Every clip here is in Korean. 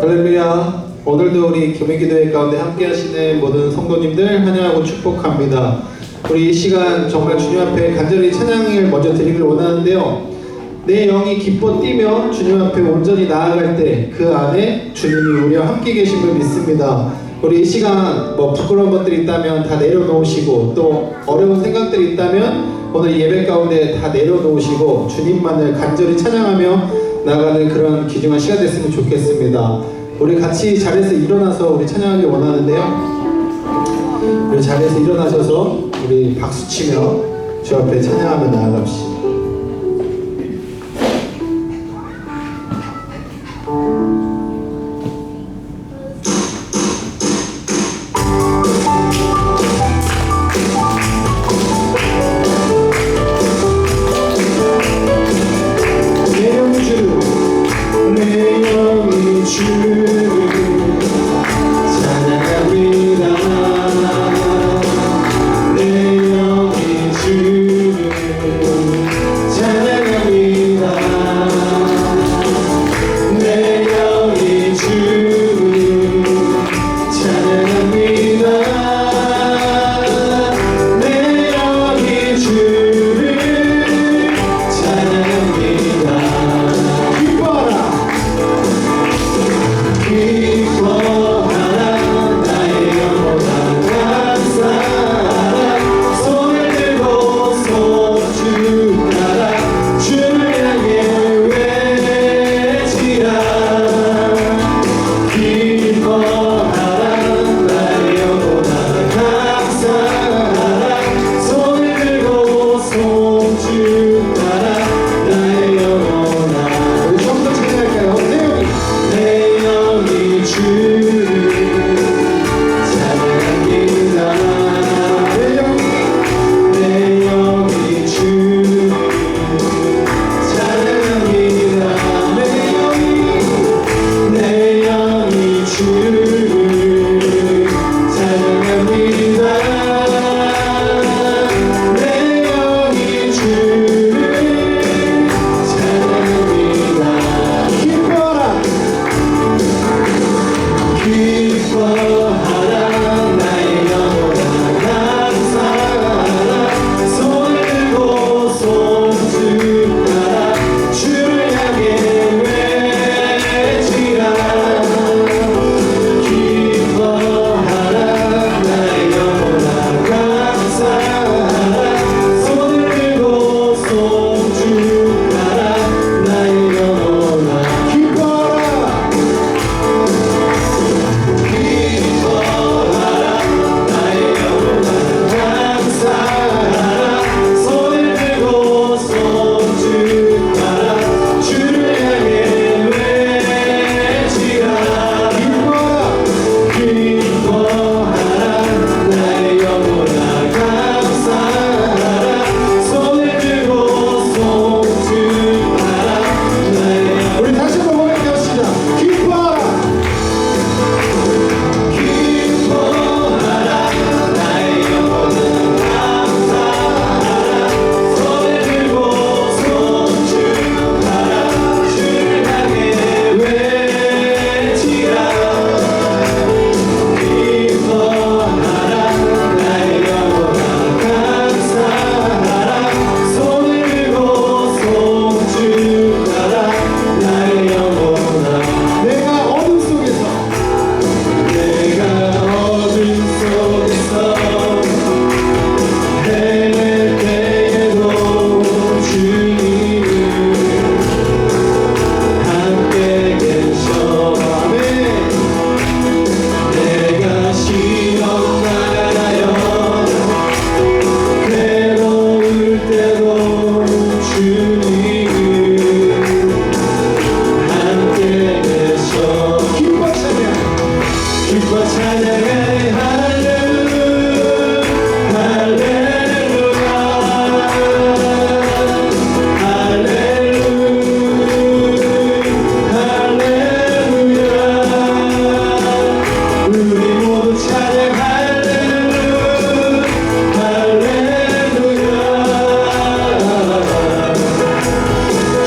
할렐루야. 오늘도 우리 교회기도회 가운데 함께 하시는 모든 성도님들 환영하고 축복합니다. 우리 이 시간 정말 주님 앞에 간절히 찬양을 먼저 드리길 원하는데요. 내 영이 기뻐 뛰며 주님 앞에 온전히 나아갈 때 그 안에 주님이 우리와 함께 계심을 믿습니다. 우리 이 시간 부끄러운 것들이 있다면 다 내려놓으시고, 또 어려운 생각들이 있다면 오늘 예배 가운데 다 내려놓으시고 주님만을 간절히 찬양하며 나가는 그런 귀중한 시간 됐으면 좋겠습니다. 우리 같이 자리에서 일어나서 우리 찬양하길 원하는데요. 우리 자리에서 일어나셔서 우리 박수치며 주 앞에 찬양하며 나아갑시다.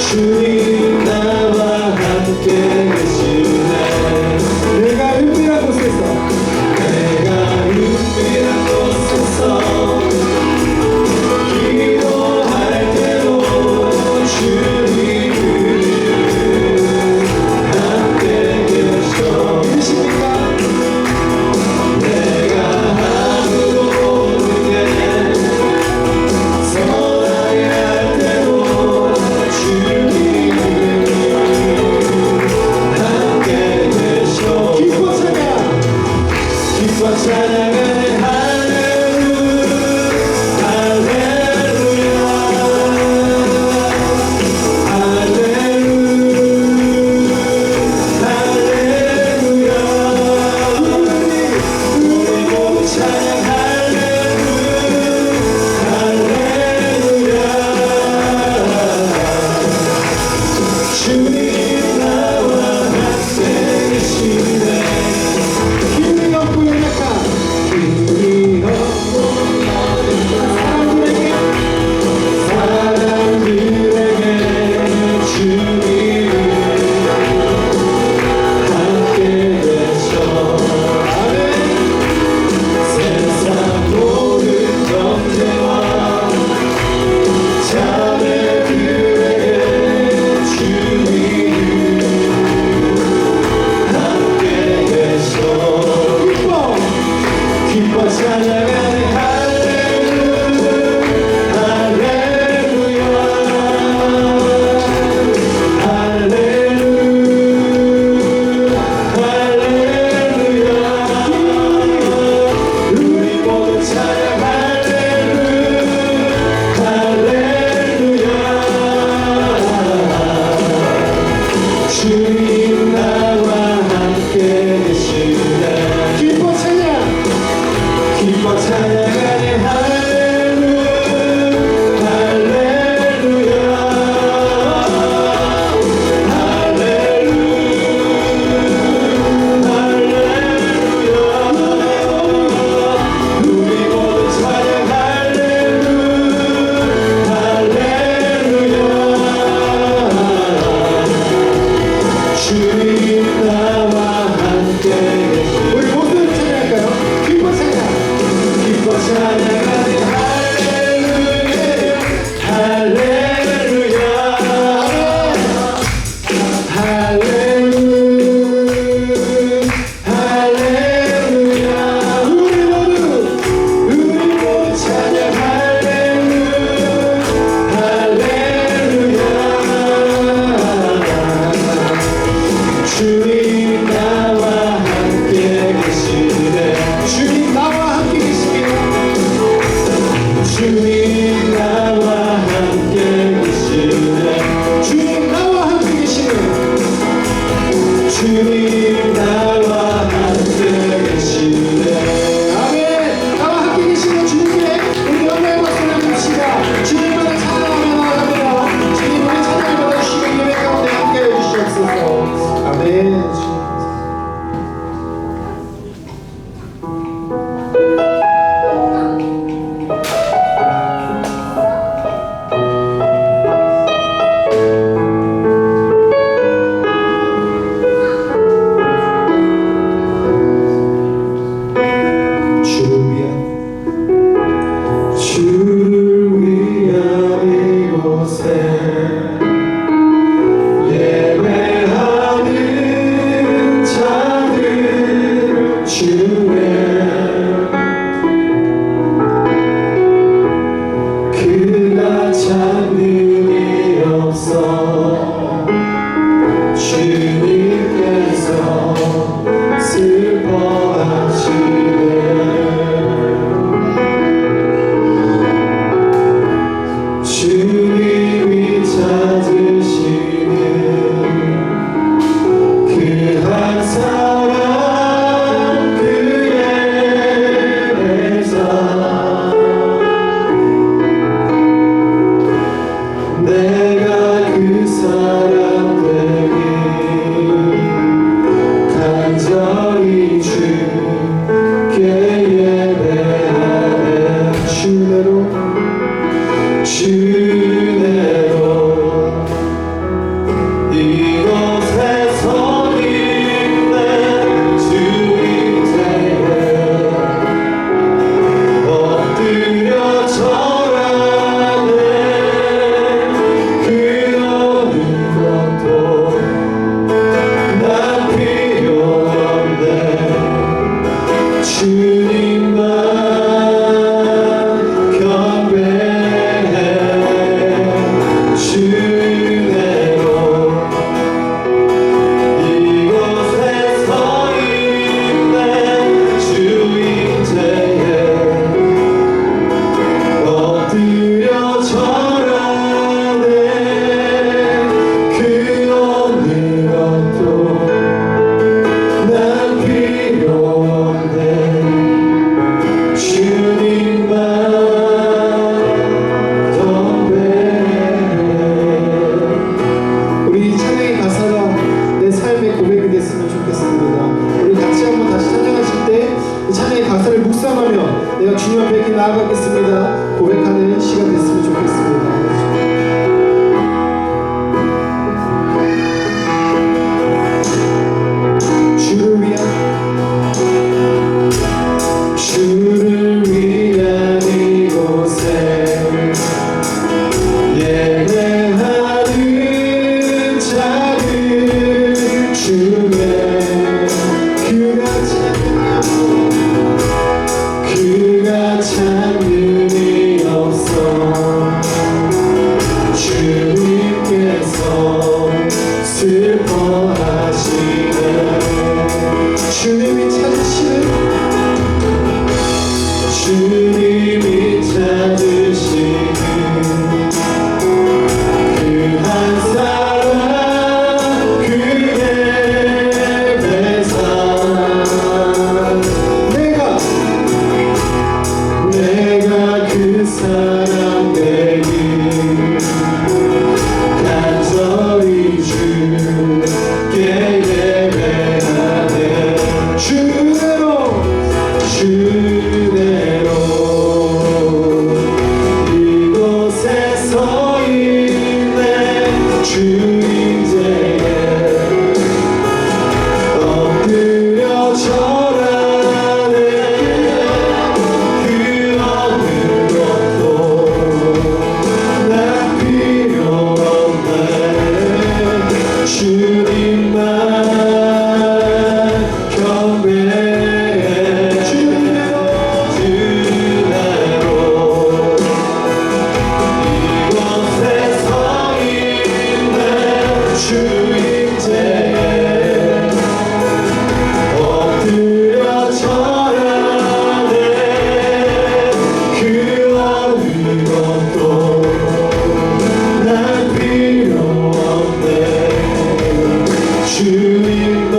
주님 나와 함께 계시네. 주님 나와 함께 계시네. 주님 나와 함께 계시네. 주님 나와 함께 계시네. 주님 나와 함께 계시네. 주님 나와 함께 계시네. 아멘. 나와 함께 계시는 주님께 우리 영광의 박수를 드립시다. 주님만을 찬양하며 나아갑니다. 주님 우리 찬양을 받아주시고 예배 가운데 함께해 주시옵소서. 아멘. 내가 주님 앞에 이렇게 나아가겠습니다 고백하는 시간 됐으면 좋겠습니다. 주를 위한 이곳에 예배하는 자들 주의 그가 찾는 이 없어 주님께서 슬퍼하시네. 주님이 찾으시는 그 한 사람 그의 대상 내가 그 사람 되길 간절히 주께 예배하네. 주 주님만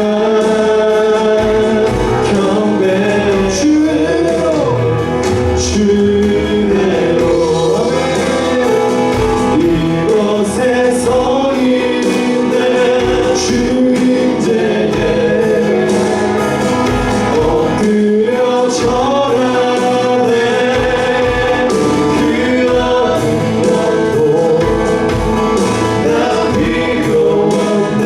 경배로 주대로 이곳에 서 있네 주님제에 엎드려 절하네 그 아무것도 나 필요 없네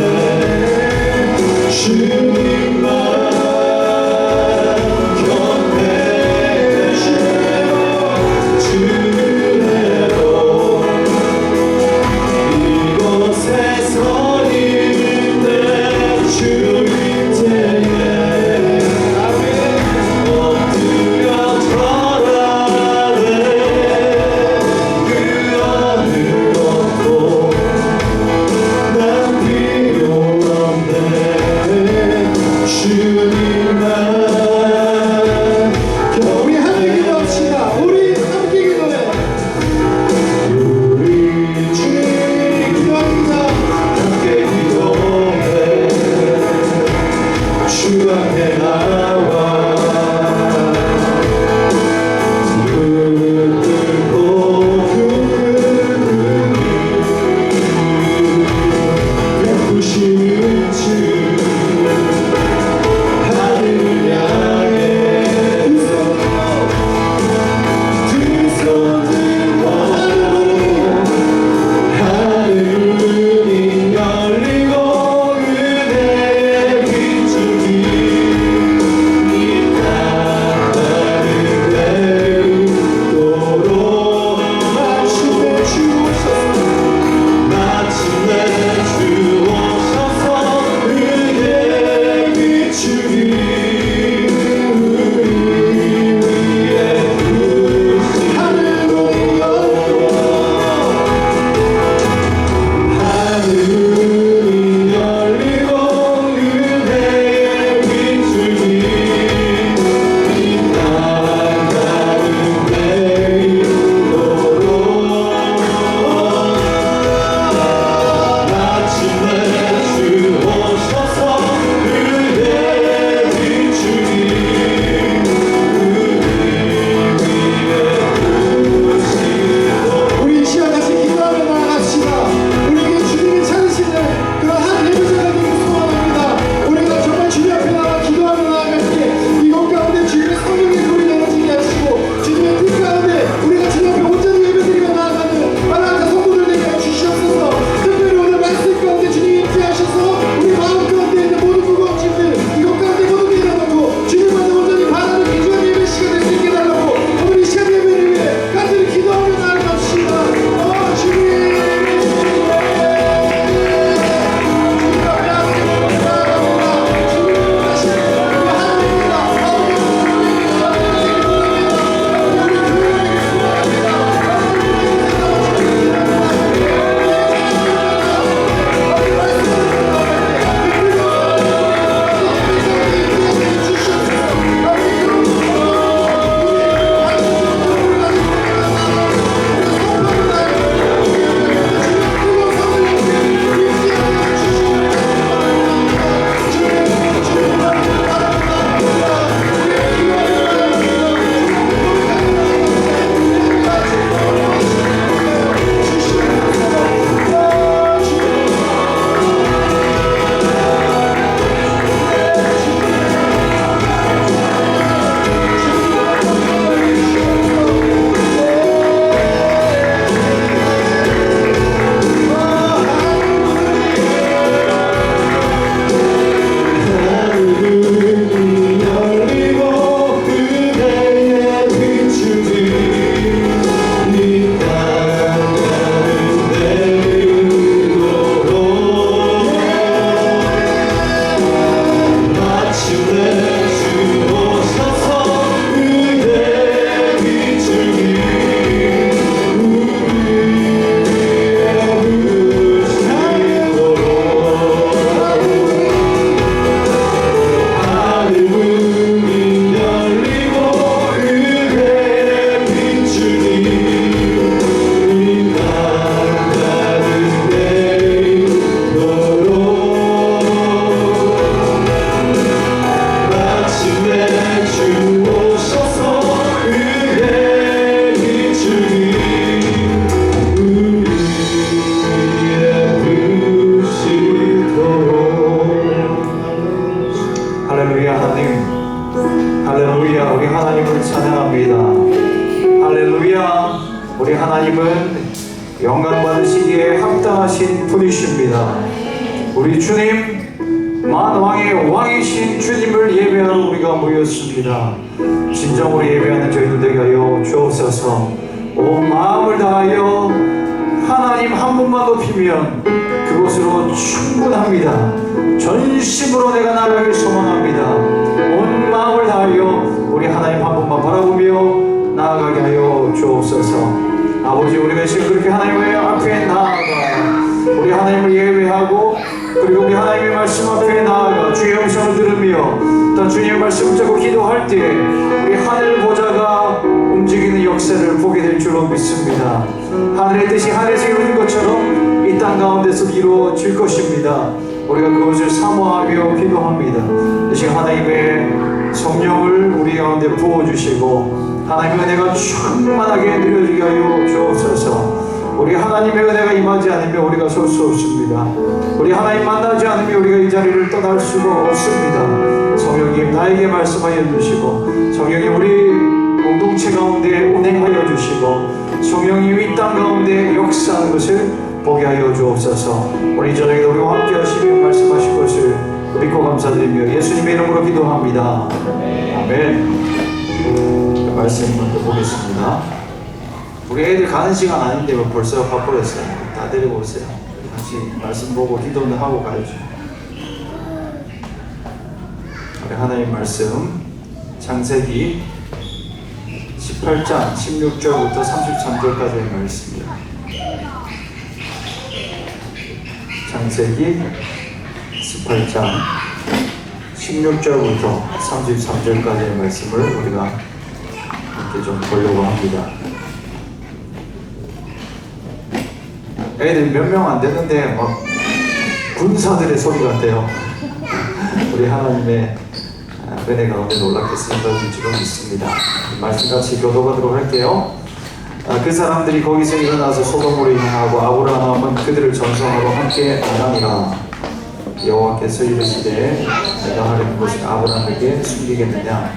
할렐루야. 우리 하나님을 찬양합니다. 할렐루야. 우리 하나님은 영광 받으시기에 합당하신 분이십니다. 우리 주님, 만왕의 왕이신 주님을 예배하러 우리가 모였습니다. 진정으로 예배하는 저희들 되게 하여 주옵소서. 온 마음을 다하여 하나님 한 분만 높이면 그것으로 충분합니다. 전심으로 내가 나아가길 소망합니다. 온 마음을 다하여 우리 하나님 한 분만 바라보며 나아가게 하여 주옵소서. 아버지, 우리가 지금 그렇게 하나님의 앞에 나아가 우리 하나님을 예배하고 그리고 우리 하나님의 말씀 앞에 나아가 주의 음성을 들으며 또 주님의 말씀을 듣고 기도할 때 우리 하늘 보좌가 움직이는 역사를 보게 될 줄로 믿습니다. 하늘의 뜻이 하늘에서 이루어진 것처럼 이 땅 가운데서 이루어질 것입니다. 우리가 그것을 사모하며 기도합니다. 이 시간 하나님의 성령을 우리 가운데 부어주시고 하나님의 은혜가 충만하게 누려지게 하여 주옵소서. 우리 하나님의 은혜가 임하지 않으면 우리가 설 수 없습니다. 우리 하나님 만나지 않으면 우리가 이 자리를 떠날 수가 없습니다. 성령님 나에게 말씀하여 주시고 성령님 우리 공동체 가운데 운행하여 주시고 성령님 이 땅 가운데 역사하는 것을 보게 하여 주옵소서. 우리 저녁에 우리와 함께 하시며 말씀하실 것을 믿고 감사드리며 예수님의 이름으로 기도합니다. 아멘. 말씀 먼저 보겠습니다. 우리 애들 가는 시간 아닌데 뭐 벌써 바빠졌어요. 다 데리고 오세요. 다시 말씀 보고 기도는 하고 가야죠. 우리 하나님 말씀 창세기 18장 16절부터 33절까지의 말씀입니다. 창세기 18장 16절부터 33절까지의 말씀을 우리가 함께 좀 보려고 합니다. 애들 몇 명 안 되는데 막 군사들의 소리 같아요. 우리 하나님의 은혜 가운데 놀랍게 쓰임받을 줄로 믿습니다. 말씀 같이 교도하도록 할게요. 그 사람들이 거기서 일어나서 소돔으로 향하고 아브라함은 그들을 전송하러 함께 나가니라. 여호와께서 이르시되 내가 하려는 것을 아브라함에게 숨기겠느냐.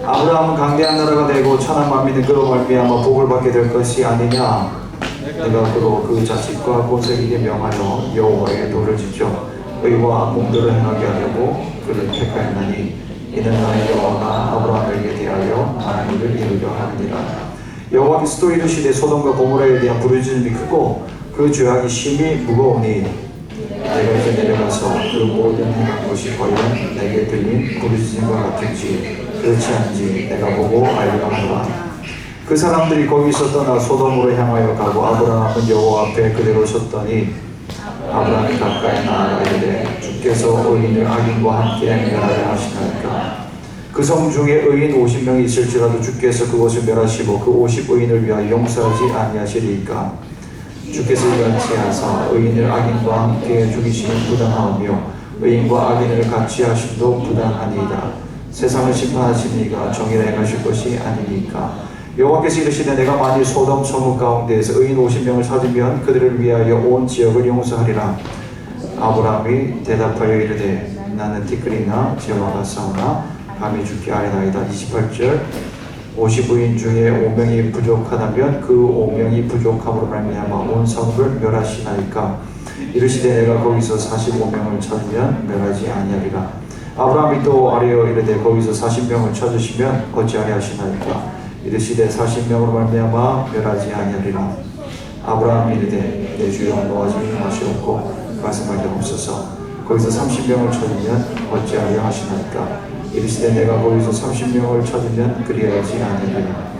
아브라함은 강대한 나라가 되고 천한 만민은 그로 말미암아 복을 받게 될 것이 아니냐. 내가 그로 그 자식과 본색에게 명하여 여호와의 도를 지켜 의와 공도를 행하게 하려고 그를 택하였나니 이는 나의 여호와가 아브라함에게 대하여 많은 일을 이루려 함이니라. 여호와께서 또 이르시되 소돔과 고모라에 대한 부르짖음이 크고 그 죄악이 심히 무거우니 내가 이제 내려가서 그 모든 행한 것이 과연 내게 들린 부르짖음과 같은지 그렇지 않은지 내가 보고 알려 하노라. 그 사람들이 거기서 떠나 소돔으로 향하여 가고 아브라함은 여호와 앞에 그대로 섰더니 아브라함이 가까이 나아가 이르되 주께서 의인을 악인과 함께 멸하려 하시나이까. 그 성 중에 의인 50명이 있을지라도 주께서 그것을 멸하시고 그 50의인을 위하여 용서하지 아니하시리이까. 주께서 이같이 하사 의인을 악인과 함께 죽이시면 부당하며 의인과 악인을 같이 하심도 부당하니이다. 세상을 심판하신 이가 정의를 행하실 것이 아니니까. 여호와께서 이르시되 내가 만일 소돔 성읍 가운데에서 의인 50명을 찾으면 그들을 위하여 온 지역을 용서하리라. 아브라함이 대답하여 이르되 나는 티끌이나 재와 같사오나 감히 죽게 아뢰나이다. 28절 50의인 중에 5명이 부족하다면 그 5명이 부족함으로 말미암아 온 성읍을 멸하시나이까. 이르시되 내가 거기서 45명을 찾으면 멸하지 아니하리라. 아브라함이 또 아뢰어 이르되 거기서 40명을 찾으시면 어찌하리 하시나이까. 이르시되 40명으로 말미암아 멸하지 아니하리라. 아브라함이 이르되 내 주여 노하지 마시옵고 말씀하게 없소서. 거기서 30명을 찾으면 어찌하려 하시나이까. 이르시되 내가 거기서 30명을 찾으면 그리하지 아니하리라.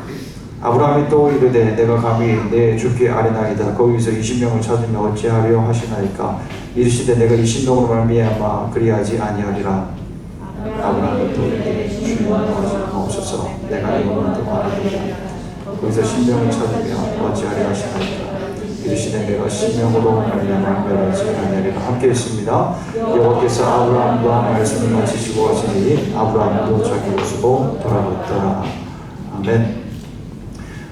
아브라함이 또 이르되 내가 감히 내 주께 아뢰나이다. 거기서 20명을 찾으면 어찌하려 하시나이까. 이르시되 내가 20명으로 말미암아 그리하지 아니하리라. 아브라함이 또 이르되 주여 노하지 마옵소서. 내가 이것만 더 말하리라. 거기서 10명을 찾으면 어찌하려 하시나이까. 이르시되 내가 10명으로 말미암아 멸하지 아니하리라. 함께 했습니다. 여호와께서 아브라함과 말씀을 마치시고 하시니 아브라함도 자기 모습으로 돌아갔더라. 아멘.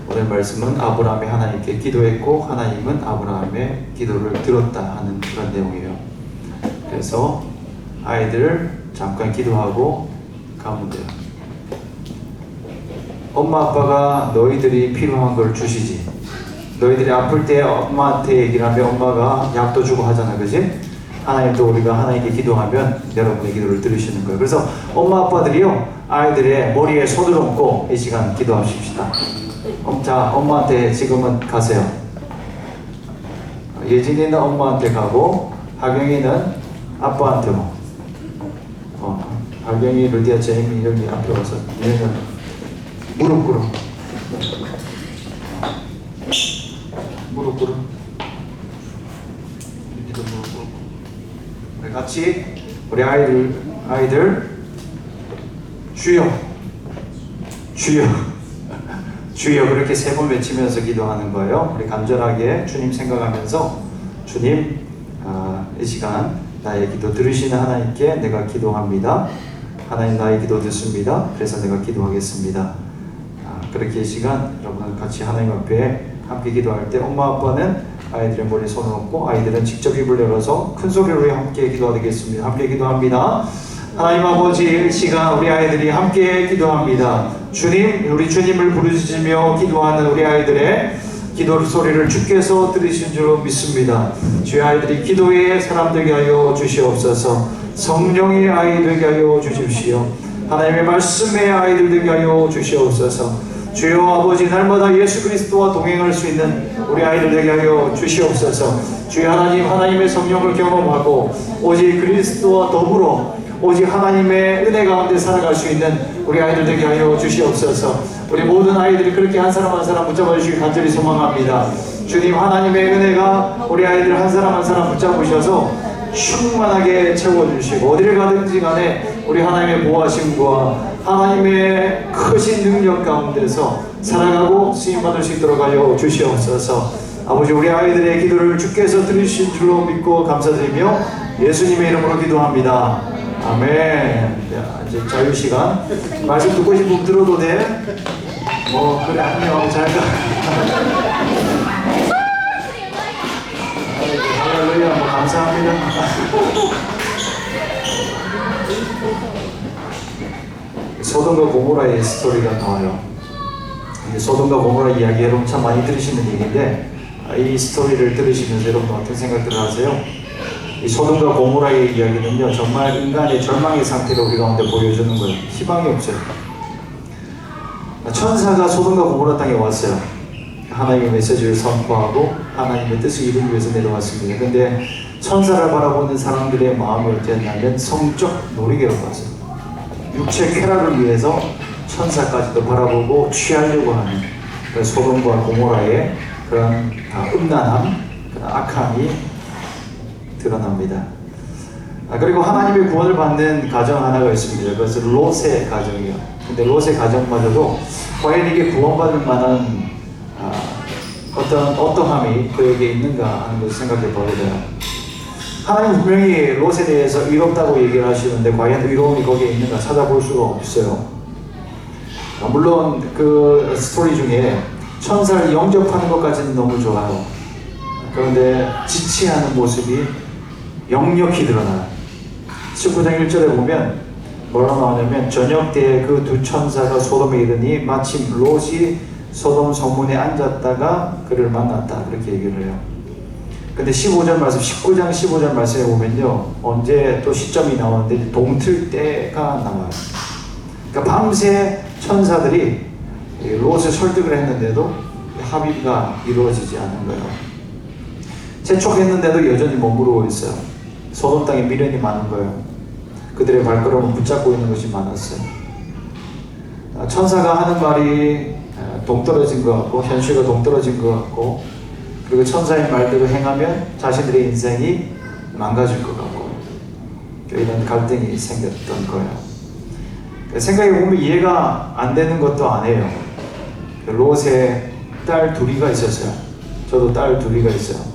오늘 말씀은 아브라함이 하나님께 기도했고 하나님은 아브라함의 기도를 들었다 하는 그런 내용이에요. 그래서 아이들 잠깐 기도하고 가면 돼요. 엄마 아빠가 너희들이 필요한 걸 주시지. 너희들이 아플 때 엄마한테 얘기를 하면 엄마가 약도 주고 하잖아, 그지? 하나님도 우리가 하나님께 기도하면 여러분의 기도를 들으시는 거예요. 그래서 엄마 아빠들이요, 아이들의 머리에 손을 얹고 이 시간 기도하십시다. 자, 엄마한테 지금은 가세요. 예진이는 엄마한테 가고 하경이는 아빠한테 하경이, 루디아, 제이미 여기 앞에 와서 얘는 무릎 꿇어. 무릎 꿇어. 여기도 무릎 꿇고. 우리 같이 우리 아이들 주여 주여 주여 그렇게 세 번 외치면서 기도하는 거예요. 우리 간절하게 주님 생각하면서 주님, 이 시간 나의 기도 들으시는 하나님께 내가 기도합니다. 하나님 나의 기도 듣습니다. 그래서 내가 기도하겠습니다. 그렇게 이 시간 여러분 같이 하나님 앞에 함께 기도할 때 엄마 아빠는 아이들의 머리에 손을 얹고 아이들은 직접 입을 열어서 큰 소리로 함께 기도하겠습니다. 함께 기도합니다. 하나님 아버지, 이 시간 우리 아이들이 함께 기도합니다. 주님, 우리 주님을 부르짖으며 기도하는 우리 아이들의 기도 소리를 주께서 들으신 줄 믿습니다. 주의 아이들이 기도의 사람 되게 하여 주시옵소서. 성령의 아이 되게 하여 주십시오. 하나님의 말씀의 아이들 되게 하여 주시옵소서. 주여 아버지, 날마다 예수 그리스도와 동행할 수 있는 우리 아이들 되게 하여 주시옵소서. 주여 하나님, 하나님의 성령을 경험하고 오직 그리스도와 더불어 오직 하나님의 은혜 가운데 살아갈 수 있는 우리 아이들 되게 하여 주시옵소서. 우리 모든 아이들이 그렇게 한 사람 한 사람 붙잡아 주시기 간절히 소망합니다. 주님, 하나님의 은혜가 우리 아이들 한 사람 한 사람 붙잡으셔서 충만하게 채워주시고 어디를 가든지 간에 우리 하나님의 보호하심과 하나님의 크신 능력 가운데서 살아가고 쓰임받을 수 있도록 하여 주시옵소서. 아버지, 우리 아이들의 기도를 주께서 들으신 줄로 믿고 감사드리며 예수님의 이름으로 기도합니다. 아멘. 이제 자유시간. 말씀 듣고 싶으면 들어도 돼? 그래, 안녕. 잘 가. 할렐루야. 감사합니다. 소돔과 고모라의 스토리가 나와요. 소돔과 고모라 이야기 여러분 참 많이 들으시는 얘기인데, 이 스토리를 들으시면서 여러분 어떤 생각들을 하세요? 이 소돔과 고모라의 이야기는요, 정말 인간의 절망의 상태를 우리 가운데 보여주는 거예요. 희망이 없어요. 천사가 소돔과 고모라 땅에 왔어요. 하나님의 메시지를 선포하고 하나님의 뜻을 이루기 위해서 내려왔습니다. 근데 천사를 바라보는 사람들의 마음이 어땠냐면 성적 놀이개로 봤어요. 육체 쾌락을 위해서 천사까지도 바라보고 취하려고 하는 소돔과 고모라의 그런 음란함, 그런 악함이 드러납니다. 그리고 하나님의 구원을 받는 가정 하나가 있습니다. 그것은 롯의 가정이에요. 근데 롯의 가정마저도 과연 이게 구원받을 만한 어떤 어떠함이 그에게 있는가 하는 것을 생각해 보게 돼요. 하나님 분명히 롯에 대해서 의롭다고 얘기를 하시는데 과연 의로움이 거기에 있는가 찾아볼 수가 없어요. 물론 그 스토리 중에 천사를 영접하는 것까지는 너무 좋아요. 그런데 지체하는 모습이 역력히 드러나요. 19장 1절에 보면 뭐라 나오냐면 저녁 때에 그 두 천사가 소돔에 이르니 마침 롯이 소돔 성문에 앉았다가 그를 만났다, 그렇게 얘기를 해요. 근데 15절 말씀, 19장 15절 말씀에 보면요, 언제 또 시점이 나오는데 동틀 때가 나와요. 그러니까 밤새 천사들이 롯을 설득을 했는데도 합의가 이루어지지 않은 거예요. 재촉했는데도 여전히 머무르고 있어요. 소돔 땅에 미련이 많은 거예요. 그들의 발걸음을 붙잡고 있는 것이 많았어요. 천사가 하는 말이 동떨어진 것 같고 현실과 동떨어진 것 같고, 그리고 천사의 말대로 행하면 자신들의 인생이 망가질 것 같고, 이런 갈등이 생겼던 거예요. 생각해보면 이해가 안 되는 것도 아니에요. 롯의 딸 둘이가 있었어요. 저도 딸 둘이가 있어요.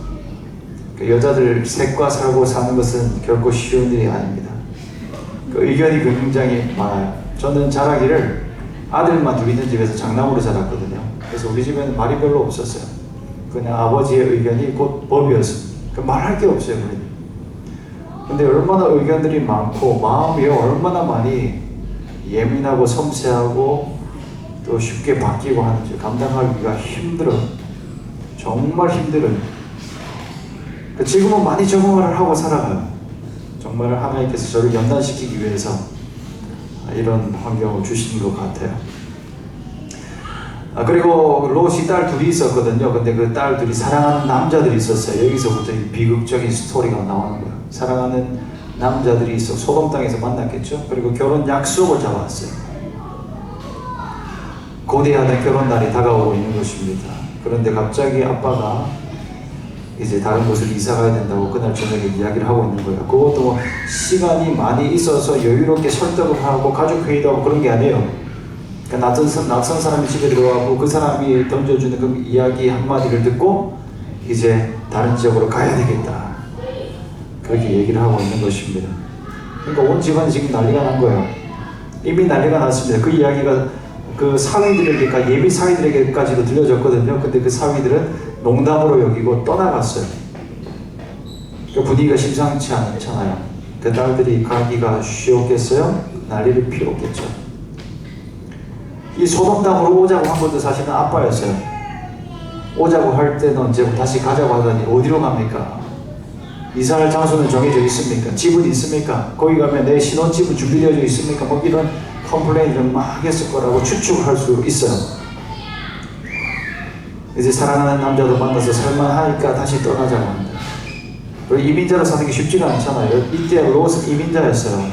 여자들 셋과 살고 사는 것은 결코 쉬운 일이 아닙니다. 그 의견이 굉장히 많아요. 저는 자라기를 아들만 둘 있는 집에서 장남으로 자랐거든요. 그래서 우리 집에는 말이 별로 없었어요. 그냥 아버지의 의견이 곧 법이었어요. 말할 게 없어요, 우리는. 근데 얼마나 의견들이 많고 마음이 얼마나 많이 예민하고 섬세하고 또 쉽게 바뀌고 하는지 감당하기가 힘들어. 정말 힘들어요. 지금은 많이 적응을 하고 살아가요. 정말 하나님께서 저를 연단시키기 위해서 이런 환경을 주신 것 같아요. 그리고 롯이 딸 둘이 있었거든요. 근데 그 딸 둘이 사랑하는 남자들이 있었어요. 여기서부터 이 비극적인 스토리가 나오는 거예요. 사랑하는 남자들이 있어 소돔 땅에서 만났겠죠. 그리고 결혼 약속을 잡았어요. 고대하던 결혼 날이 다가오고 있는 것입니다. 그런데 갑자기 아빠가 이제 다른 곳으로 이사 가야 된다고 그날 저녁에 이야기를 하고 있는 거예요. 그것도 뭐 시간이 많이 있어서 여유롭게 설득을 하고 가족 회의도 하고 그런 게 아니에요. 그러니까 낯선 사람이 집에 들어가고 그 사람이 던져주는 그 이야기 한마디를 듣고 이제 다른 지역으로 가야 되겠다. 그렇게 얘기를 하고 있는 것입니다. 그러니까 온 집안이 지금 난리가 난 거예요. 이미 난리가 났습니다. 그 이야기가 그 사위들에게, 예비 사위들에게까지도 들려졌거든요. 근데 그 사위들은 농담으로 여기고 떠나갔어요. 그 분위기가 심상치 않잖아요. 그 딸들이 가기가 쉬웠겠어요? 난리를 피웠겠죠. 이 소돔 땅으로 오자고 한 것도 사실은 아빠였어요. 오자고 할 때는 언제 다시 가자고 하더니 어디로 갑니까? 이사할 장소는 정해져 있습니까? 집은 있습니까? 거기 가면 내 신혼집은 준비되어 있습니까? 뭐 이런 컴플레인을 막 했을 거라고 추측할 수 있어요. 이제 사랑하는 남자도 만나서 살만하니까 다시 떠나자고 합니다. 그리고 이민자로 사는 게 쉽지가 않잖아요. 이때 롯은 이민자였어요.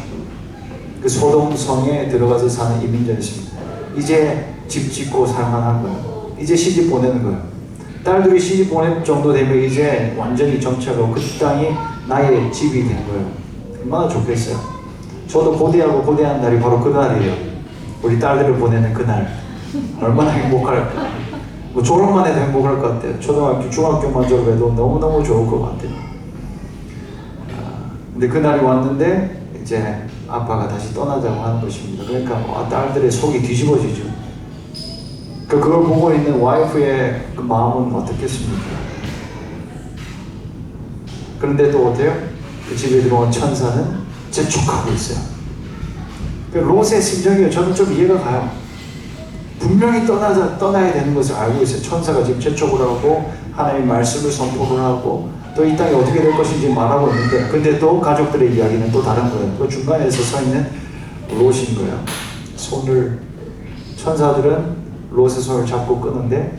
그 소돔 성에 들어가서 사는 이민자였습니다. 이제 집 짓고 살만한 거예요. 이제 시집 보내는 거예요. 딸들이 시집 보낼 정도 되면 이제 완전히 정착하고 그 땅이 나의 집이 된 거예요. 얼마나 좋겠어요. 저도 고대하고 고대한 날이 바로 그날이에요. 우리 딸들을 보내는 그날. 얼마나 행복할까. 뭐 졸업만 해도 행복할 것 같아요. 초등학교, 중학교만 졸업해도 너무너무 좋을 것 같아요. 근데 그날이 왔는데 이제 아빠가 다시 떠나자고 하는 것입니다. 그러니까 딸들의 속이 뒤집어지죠. 그걸 보고 있는 와이프의 그 마음은 어떻겠습니까? 그런데 또 어때요? 그 집에 들어온 천사는 재촉하고 있어요. 그 롯의 심정이요. 저는 좀 이해가 가요. 분명히 떠나야 되는 것을 알고 있어요. 천사가 지금 재촉을 하고 하나님의 말씀을 선포를 하고 또 이 땅이 어떻게 될 것인지 말하고 있는데 근데 또 가족들의 이야기는 또 다른 거예요. 그 중간에서 서 있는 롯인 거예요. 천사들은 롯의 손을 잡고 끄는데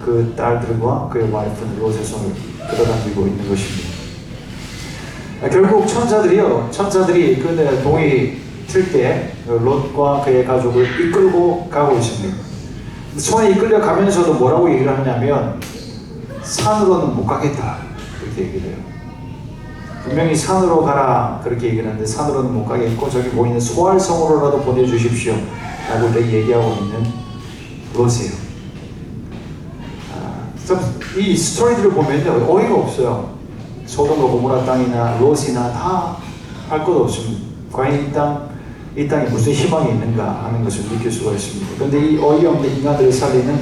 그 딸들과 그의 와이프는 롯의 손을 끌어당기고 있는 것입니다. 결국 천사들이 그 동이 틀 때 롯과 그의 가족을 이끌고 가고 있습니다. 손에 이끌려 가면서도 뭐라고 얘기를 하냐면 산으로는 못 가겠다 그렇게 얘기를 해요. 분명히 산으로 가라 그렇게 얘기를 하는데 산으로는 못 가겠고 저기 보이는 소알성으로라도 보내주십시오 라고 얘기하고 있는 롯이에요. 이 스토리들을 보면 어이가 없어요. 소돔과 고모라 땅이나 롯이나 다 할 것 없습니다. 과연 이 땅에 무슨 희망이 있는가 하는 것을 느낄 수가 있습니다. 그런데 이 어이없는 인간들을 살리는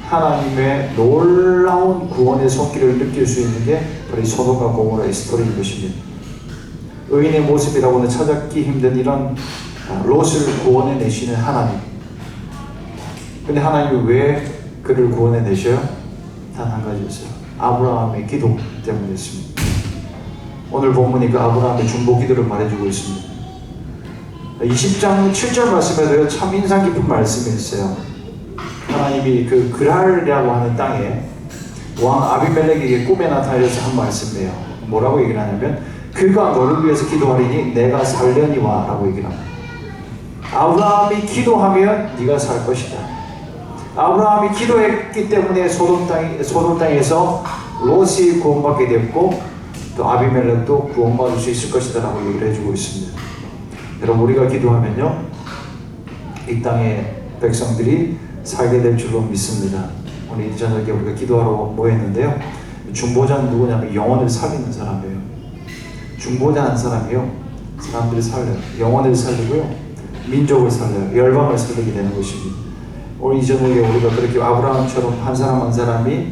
하나님의 놀라운 구원의 손길을 느낄 수 있는 게 바로 이 소돔과 고모라의 스토리인 것입니다. 의인의 모습이라고는 찾았기 힘든 이런 롯을 구원해 내시는 하나님. 근데 하나님이 왜 그를 구원해 내셔요? 단 한 가지였어요. 아브라함의 기도 때문이었습니다. 오늘 본문이 그 아브라함의 중보 기도를 말해주고 있습니다. 20장 7절 말씀에도요, 참 인상 깊은 말씀이 있어요. 하나님이 그 그랄이라고 하는 땅에 왕 아비멜렉에게 꿈에 나타나서 한 말씀이에요. 뭐라고 얘기를 하냐면 그가 너를 위해서 기도하리니 내가 살려니와 라고 얘기를 합니다. 아브라함이 기도하면 네가 살 것이다. 아브라함이 기도했기 때문에 소돔 땅에서 롯이 구원받게 됐고 또 아비멜렉도 구원받을 수 있을 것이다 라고 얘기를 해주고 있습니다. 여러분 우리가 기도하면요 이 땅의 백성들이 살게 될 줄로 믿습니다. 오늘 이 저녁에 우리가 기도하러 모였는데요, 중보자는 누구냐면 영혼을 살리는 사람이에요. 중보자 한 사람이요 사람들을 살려요. 영혼을 살리고요 민족을 살려요. 열방을 살리게 되는 것입니다. 오늘 이 저녁에 우리가 그렇게 아브라함처럼 한 사람 한 사람이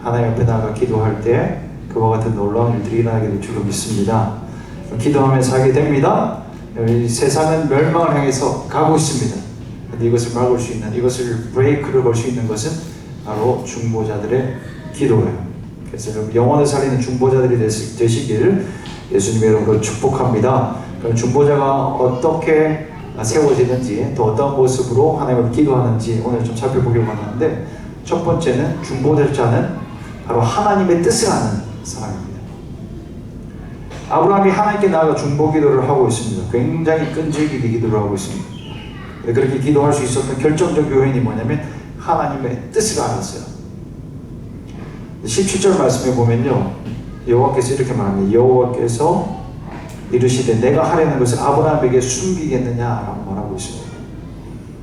하나님 앞에 나가 기도할 때 그와 같은 놀라운 일들이 일어나게 될 줄로 믿습니다. 기도하며 살게 됩니다. 세상은 멸망을 향해서 가고 있습니다. 근데 이것을 막을 수 있는, 이것을 브레이크를 걸 수 있는 것은 바로 중보자들의 기도예요. 그래서 여러분 영혼을 살리는 중보자들이 되시기를 예수님의 이름으로 축복합니다. 그럼 중보자가 어떻게 세워지는지, 또 어떤 모습으로 하나님을 기도하는지 오늘 좀 살펴보기로 하는데, 첫 번째는 중보자는 바로 하나님의 뜻을 아는 사람입니다. 아브라함이 하나님께 나아가 중보 기도를 하고 있습니다. 굉장히 끈질기게 기도를 하고 있습니다. 그렇게 기도할 수 있었던 결정적 요인이 뭐냐면 하나님의 뜻을 알았어요. 17절 말씀에 보면요, 여호와께서 이렇게 말합니다. 여호와께서 이르시되 내가 하려는 것을 아브라함에게 숨기겠느냐라고 말하고 있습니다.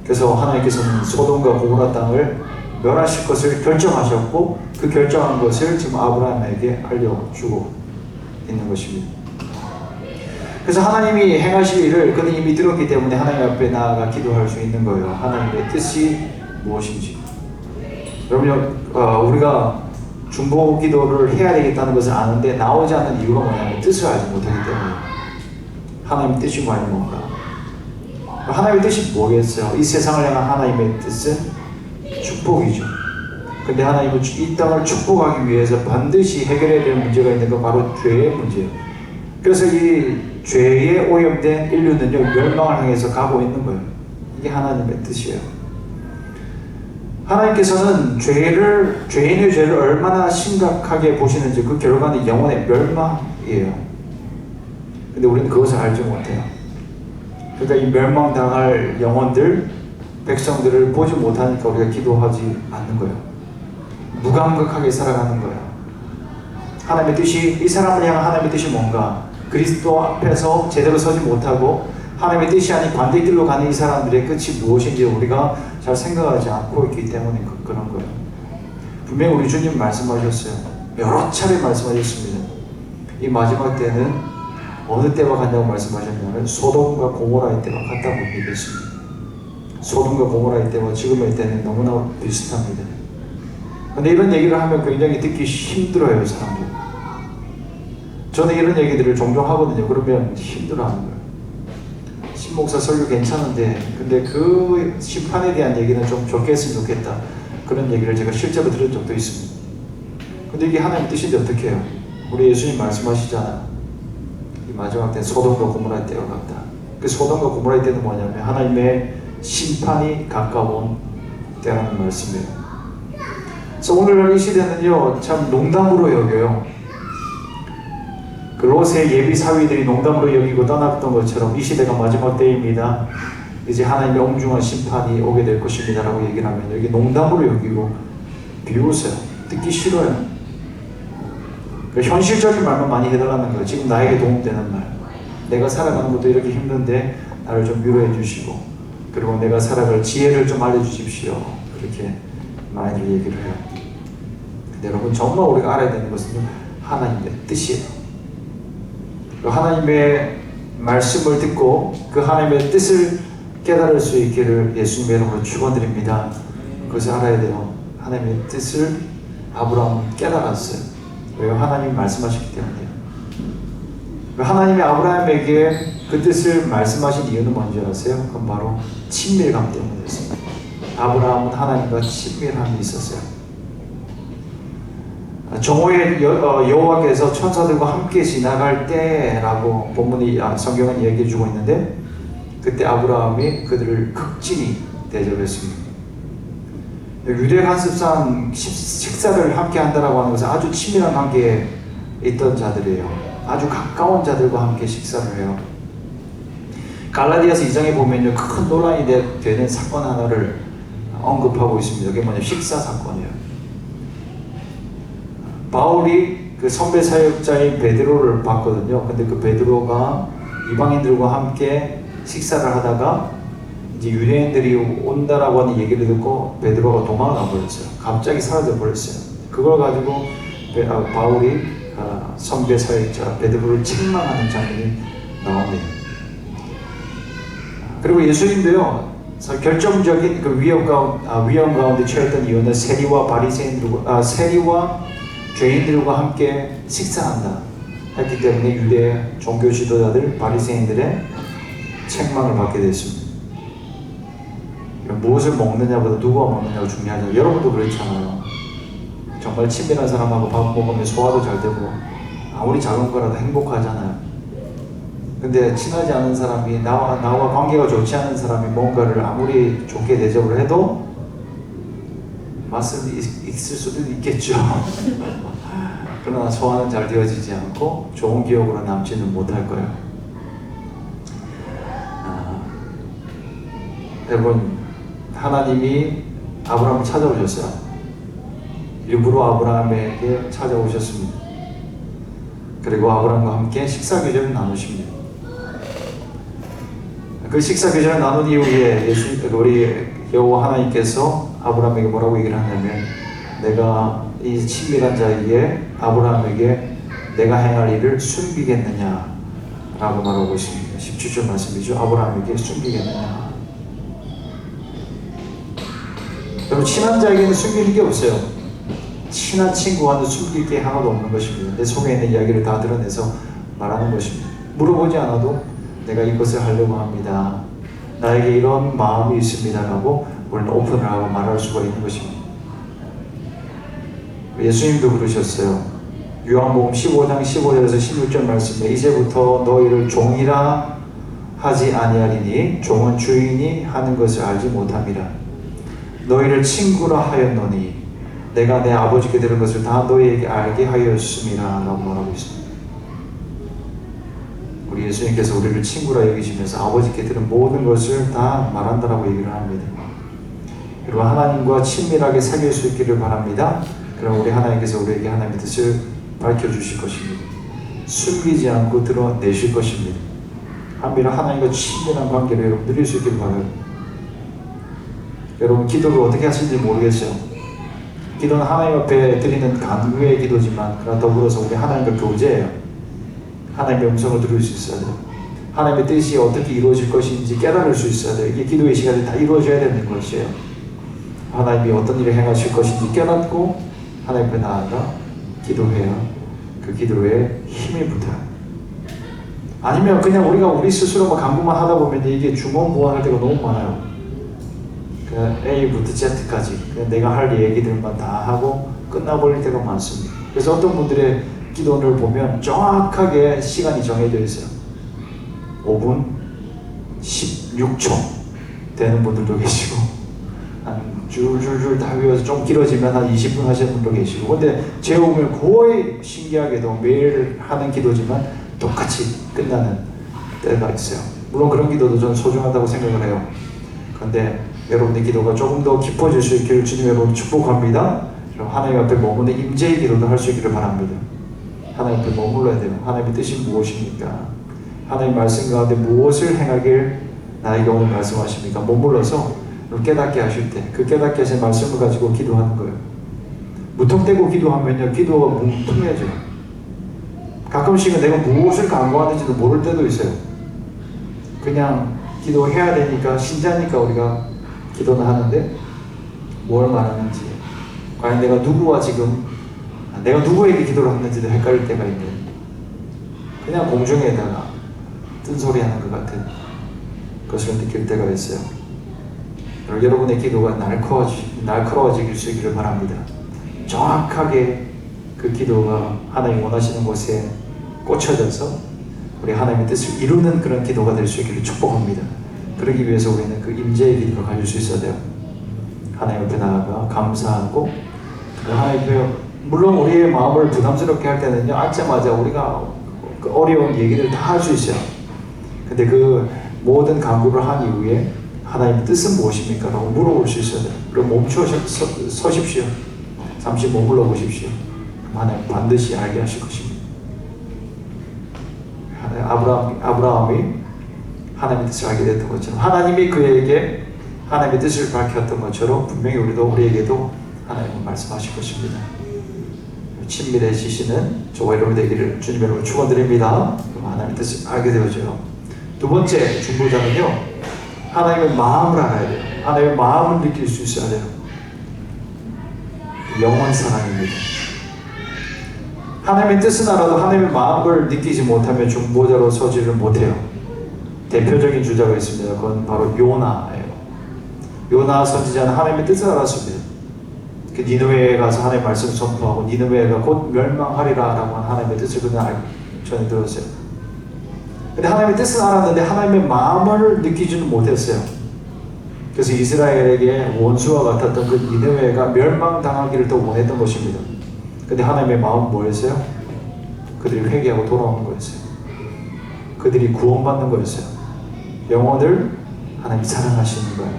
그래서 하나님께서는 소돔과 고모라 땅을 멸하실 것을 결정하셨고, 그 결정한 것을 지금 아브라함에게 알려주고 있는 것입니다. 그래서 하나님이 행하실 일을 그는 이미 들었기 때문에 하나님 앞에 나아가 기도할 수 있는 거예요. 하나님의 뜻이 무엇인지. 여러분, 우리가 중보 기도를 해야 되겠다는 것을 아는데 나오지 않는 이유가 뭐냐면 뜻을 알지 못하기 때문에. 하나님의 뜻이 뭔가? 하나님의 뜻이 뭐겠어요? 이 세상을 향한 하나님의 뜻은 축복이죠. 근데 하나님은 이 땅을 축복하기 위해서 반드시 해결해야 될 문제가 있는 건 바로 죄의 문제예요. 그래서 이 죄에 오염된 인류는요, 멸망을 향해서 가고 있는 거예요. 이게 하나님의 뜻이에요. 하나님께서는 죄인의 죄를 얼마나 심각하게 보시는지 그 결과는 영혼의 멸망이에요. 근데 우리는 그것을 알지 못해요. 그러니까 이 멸망당할 영혼들, 백성들을 보지 못하니까 우리가 기도하지 않는 거예요. 무감각하게 살아가는 거예요. 하나님의 뜻이, 이 사람을 향한 하나님의 뜻이 뭔가, 그리스도 앞에서 제대로 서지 못하고 하나님의 뜻이 아닌 반대 길로 가는 이 사람들의 끝이 무엇인지 우리가 잘 생각하지 않고 있기 때문에 그런 거예요. 분명히 우리 주님 말씀하셨어요. 여러 차례 말씀하셨습니다. 이 마지막 때는 어느 때와 같냐고 말씀하셨냐면 소돔과 고모라의 때와 같다고 얘기했습니다. 소돔과 고모라의 때와 지금의 때는 너무나 비슷합니다. 근데 이런 얘기를 하면 굉장히 듣기 힘들어요, 사람들. 저는 이런 얘기들을 종종 하거든요. 그러면 힘들어하는 거예요. 신목사 설교 괜찮은데, 근데 그 심판에 대한 얘기는 좀 적게 했으면 좋겠다. 그런 얘기를 제가 실제로 들은 적도 있습니다. 근데 이게 하나님 뜻인데 어떻게 해요? 우리 예수님 말씀하시잖아요. 이 마지막 때는 소돔과 고모라의 때와 같다. 그 소돔과 고모라의 때는 뭐냐면 하나님의 심판이 가까운 때라는 말씀이에요. 그래서 오늘날 이 시대는요, 참 농담으로 여겨요. 그 롯의 예비 사위들이 농담으로 여기고 떠났던 것처럼 이 시대가 마지막 때입니다. 이제 하나님의 엉중한 심판이 오게 될 것입니다 라고 얘기를 하면 여기 농담으로 여기고 비웃어요. 듣기 싫어요. 현실적인 말만 많이 해달라는 거예요. 지금 나에게 도움되는 말. 내가 살아가는 것도 이렇게 힘든데 나를 좀 위로해 주시고, 그리고 내가 살아갈 지혜를 좀 알려주십시오. 그렇게 많이 얘기를 해요. 근데 여러분, 정말 우리가 알아야 되는 것은 하나님의 뜻이에요. 하나님의 말씀을 듣고 그 하나님의 뜻을 깨달을 수 있기를 예수님의 이름으로 축원드립니다. 그것을 알아야 돼요. 하나님의 뜻을 아브라함은 깨달았어요. 왜요? 하나님이 말씀하셨기 때문이에요. 하나님이 아브라함에게 그 뜻을 말씀하신 이유는 뭔지 아세요? 그건 바로 친밀감 때문이었습니다. 아브라함은 하나님과 친밀함이 있었어요. 정오에 여호와께서 천사들과 함께 지나갈 때라고 본문이 성경은 얘기해 주고 있는데, 그때 아브라함이 그들을 극진히 대접했습니다. 유대 관습상 식사를 함께 한다라고 하는 것은 아주 친밀한 관계에 있던 자들이에요. 아주 가까운 자들과 함께 식사를 해요. 갈라디아서 2장에 보면요, 큰 논란이 되는 사건 하나를 언급하고 있습니다. 그게 뭐냐면 식사 사건이에요. 바울이 그 선배 사역자인 베드로를 봤거든요. 근데 그 베드로가 이방인들과 함께 식사를 하다가 이제 유대인들이 온다라고 하는 얘기를 듣고 베드로가 도망가 버렸어요. 갑자기 사라져 버렸어요. 그걸 가지고 바울이 선배 사역자 베드로를 책망하는 장면이 나옵니다. 그리고 예수님도요, 결정적인 그 위험 가운데 처했던 이유는 세리와 죄인들과 함께 식사한다 했기 때문에 유대 종교 지도자들 바리새인들의 책망을 받게 됐습니다. 무엇을 먹느냐보다 누가 먹느냐가 중요하죠. 여러분도 그렇잖아요. 정말 친밀한 사람하고 밥 먹으면 소화도 잘 되고 아무리 작은 거라도 행복하잖아요. 근데 친하지 않은 사람이 나와 관계가 좋지 않은 사람이 뭔가를 아무리 좋게 대접을 해도 맛은 있을 수도 있겠죠. 그러나 소화는 잘 되어지지 않고 좋은 기억으로 남지는 못할 거예요. 여러분, 하나님이 아브라함을 찾아오셨어요. 일부러 아브라함에게 찾아오셨습니다. 그리고 아브라함과 함께 식사교제를 나누십니다. 그 식사교제를 나눈 이후에 우리 여호와 하나님께서 아브라함에게 뭐라고 얘기를 하냐면, 내가 이 친밀한 자에게 아브라함에게 내가 행할 일을 숨기겠느냐 라고 말하고 있습니다. 17절 말씀이죠. 아브라함에게 숨기겠느냐. 여러분, 친한 자에게는 숨기는 게 없어요. 친한 친구와는 숨길 게 하나도 없는 것입니다. 내 속에 있는 이야기를 다 드러내서 말하는 것입니다. 물어보지 않아도 내가 이것을 하려고 합니다, 나에게 이런 마음이 있습니다 라고 우리는 오픈을 하고 말할 수가 있는 것입니다. 예수님도 그러셨어요. 요한복음 15장 15절에서 16절 말씀에, 이제부터 너희를 종이라 하지 아니하리니 종은 주인이 하는 것을 알지 못함이라. 너희를 친구라 하였노니 내가 내 아버지께 들은 것을 다 너희에게 알게 하였음이라 라고 말하고 있습니다. 우리 예수님께서 우리를 친구라 여기시면서 아버지께 들은 모든 것을 다 말한다라고 얘기를 합니다. 여러분, 하나님과 친밀하게 사귈 수 있기를 바랍니다. 그럼 우리 하나님께서 우리에게 하나님의 뜻을 밝혀주실 것입니다. 숨기지 않고 드러내실 것입니다. 한비라 하나님과 친밀한 관계를 여러분 누릴 수 있기를 바라요. 여러분, 기도를 어떻게 하실지 모르겠어요. 기도는 하나님 앞에 드리는 간구의 기도지만, 그러나 더불어서 우리 하나님과 교제예요. 하나님의 음성을 들을 수 있어야 돼요. 하나님의 뜻이 어떻게 이루어질 것인지 깨달을 수 있어야 돼요. 이게 기도의 시간에 다 이루어져야 되는 것이에요. 하나님이 어떤 일을 행하실 것인지 깨닫고 하나님 앞에 나아가 기도해야 그 기도에 힘이 붙어요. 아니면 그냥 우리 스스로만 간구만 하다 보면 이게 중원부원할 때가 너무 많아요. 그냥 A부터 Z까지 그냥 내가 할 얘기들만 다 하고 끝나버릴 때가 많습니다. 그래서 어떤 분들의 기도를 보면 정확하게 시간이 정해져 있어요. 5분 16초 되는 분들도 계시고, 한 줄줄줄 다 외워서 좀 길어지면 한 20분 하시는 분도 계시고, 근데 제가 거의 신기하게도 매일 하는 기도지만 똑같이 끝나는 때가 있어요. 물론 그런 기도도 전 소중하다고 생각을 해요. 그런데 여러분의 기도가 조금 더 깊어질 수 있기를 주님 여러분 축복합니다. 하나님 앞에 머무는 임재의 기도도 할 수 있기를 바랍니다. 하나님 앞에 머물러야 돼요. 하나님의 뜻이 무엇입니까? 하나님 말씀 가운데 무엇을 행하길 나에게 오늘 말씀하십니까? 머물러서 깨닫게 하실 때 그 깨닫게 하신 말씀을 가지고 기도하는 거예요. 무턱대고 기도하면요, 기도가 뭉퉁해져요. 가끔씩은 내가 무엇을 간구하는지도 모를 때도 있어요. 그냥 기도해야 되니까, 신자니까 우리가 기도는 하는데 뭘 말하는지, 과연 내가 누구에게 기도를 하는지도 헷갈릴 때가 있는, 그냥 공중에다가 뜬소리하는 것 같은 것을 느낄 때가 있어요. 여러분의 기도가 날카로워질 수 있기를 바랍니다. 정확하게 그 기도가 하나님 원하시는 곳에 꽂혀져서 우리 하나님의 뜻을 이루는 그런 기도가 될 수 있기를 축복합니다. 그러기 위해서 우리는 그 임재의 기도를 가질 수 있어야 돼요. 하나님 앞에 나아가 감사하고, 하나님 앞에 물론 우리의 마음을 부담스럽게 할 때는요, 앉자마자 우리가 그 어려운 얘기를 다 할 수 있어요. 근데 그 모든 간구를 한 이후에 하나님의 뜻은 무엇입니까? 라고 물어볼 수 있어야 돼요. 그럼 멈춰 서십시오. 잠시 머물러 보십시오. 하나님 반드시 알게 하실 것입니다. 아브라함이 하나님의 뜻을 알게 됐던 것처럼, 하나님이 그에게 하나님의 뜻을 밝혔던 것처럼 분명히 우리에게도 하나님은 말씀하실 것입니다. 친밀해지시는 저와 여러분 되기를 주님 여러분 축원드립니다. 하나님의 뜻을 알게 되어져요. 두 번째 중보자는요, 하나님의 마음을 알아야 돼요. 하나님의 마음을 느낄 수 있어야 돼요. 영원 사랑입니다. 하나님의 뜻은 알아도 하나님의 마음을 느끼지 못하면 중보자로 서지를 못해요. 대표적인 주자가 있습니다. 그건 바로 요나예요. 요나 선지자는 하나님의 뜻을 알았습니다. 그 니느웨에 가서 하나님의 말씀을 선포하고 니느웨가 곧 멸망하리라 라고 하는 하나님의 뜻을 그냥 전해 들었어요. 근데 하나님의 뜻은 알았는데 하나님의 마음을 느끼지는 못했어요. 그래서 이스라엘에게 원수와 같았던 그 니느웨가 멸망당하기를 더 원했던 것입니다. 근데 하나님의 마음은 뭐였어요? 그들이 회개하고 돌아오는 거였어요. 그들이 구원받는 거였어요. 영혼을 하나님이 사랑하시는 거예요.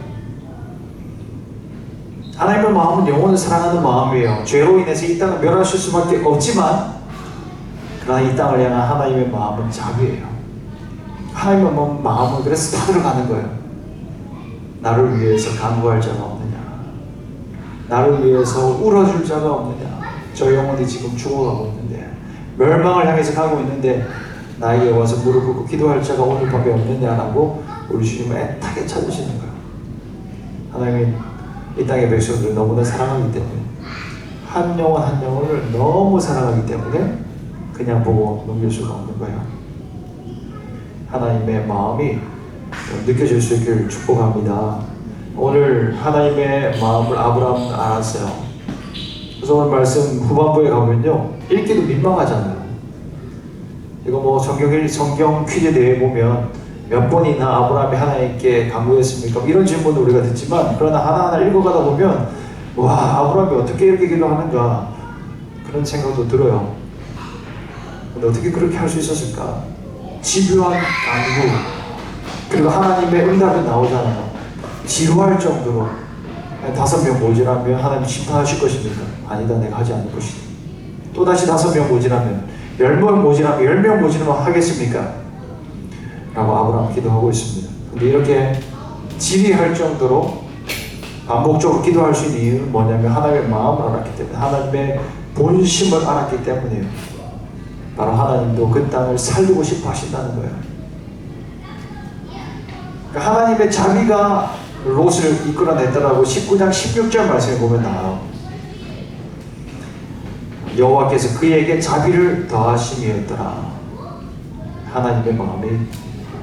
하나님의 마음은 영혼을 사랑하는 마음이에요. 죄로 인해서 이 땅을 멸하실 수밖에 없지만 그러나 이 땅을 향한 하나님의 마음은 자비예요. 하나님의 마음은 그래서 타들어가는 거예요. 나를 위해서 간구할 자가 없느냐, 나를 위해서 울어줄 자가 없느냐, 저 영혼이 지금 죽어가고 있는데 멸망을 향해서 가고 있는데 나에게 와서 무릎 꿇고 기도할 자가 오늘밖에 없느냐라고 우리 주님을 애타게 찾으시는 거예요. 하나님이 이 땅의 백성들을 너무나 사랑하기 때문에 한 영혼 한 영혼을 너무 사랑하기 때문에 그냥 보고 넘길 수가 없는 거예요. 하나님의 마음이 느껴질 수 있기를 축복합니다. 오늘 하나님의 마음을 아브라함은 알았어요. 그래서 오늘 말씀 후반부에 가면요, 읽기도 민망하잖아요. 이거 뭐 성경 퀴즈 대회 보면 몇 번이나 아브라함이 하나님께 간구했습니까? 이런 질문을 우리가 듣지만 그러나 하나하나 읽어가다 보면 와, 아브라함이 어떻게 이렇게 기도하는가 그런 생각도 들어요. 근데 어떻게 그렇게 할 수 있었을까? 집요한 간구, 그리고 하나님의 응답이 나오잖아요. 지루할 정도로 5명 모자라면 하나님 심판하실 것입니까? 아니다, 내가 하지 않을 것이다. 또다시 5명 모자라면 10명 모자라면 10명 모자라면 하겠습니까? 라고 아브라함 기도하고 있습니다. 근데 이렇게 지리할 정도로 반복적으로 기도할 수 있는 이유는 뭐냐면 하나님의 마음을 알았기 때문에, 하나님의 본심을 알았기 때문이에요. 바로 하나님도 그 땅을 살리고 싶어 하신다는 거예요. 그러니까 하나님의 자비가 롯을 이끌어냈다라고 19장 16절 말씀에 보면 나와요. 여호와께서 그에게 자비를 더하심이었더라. 하나님의 마음이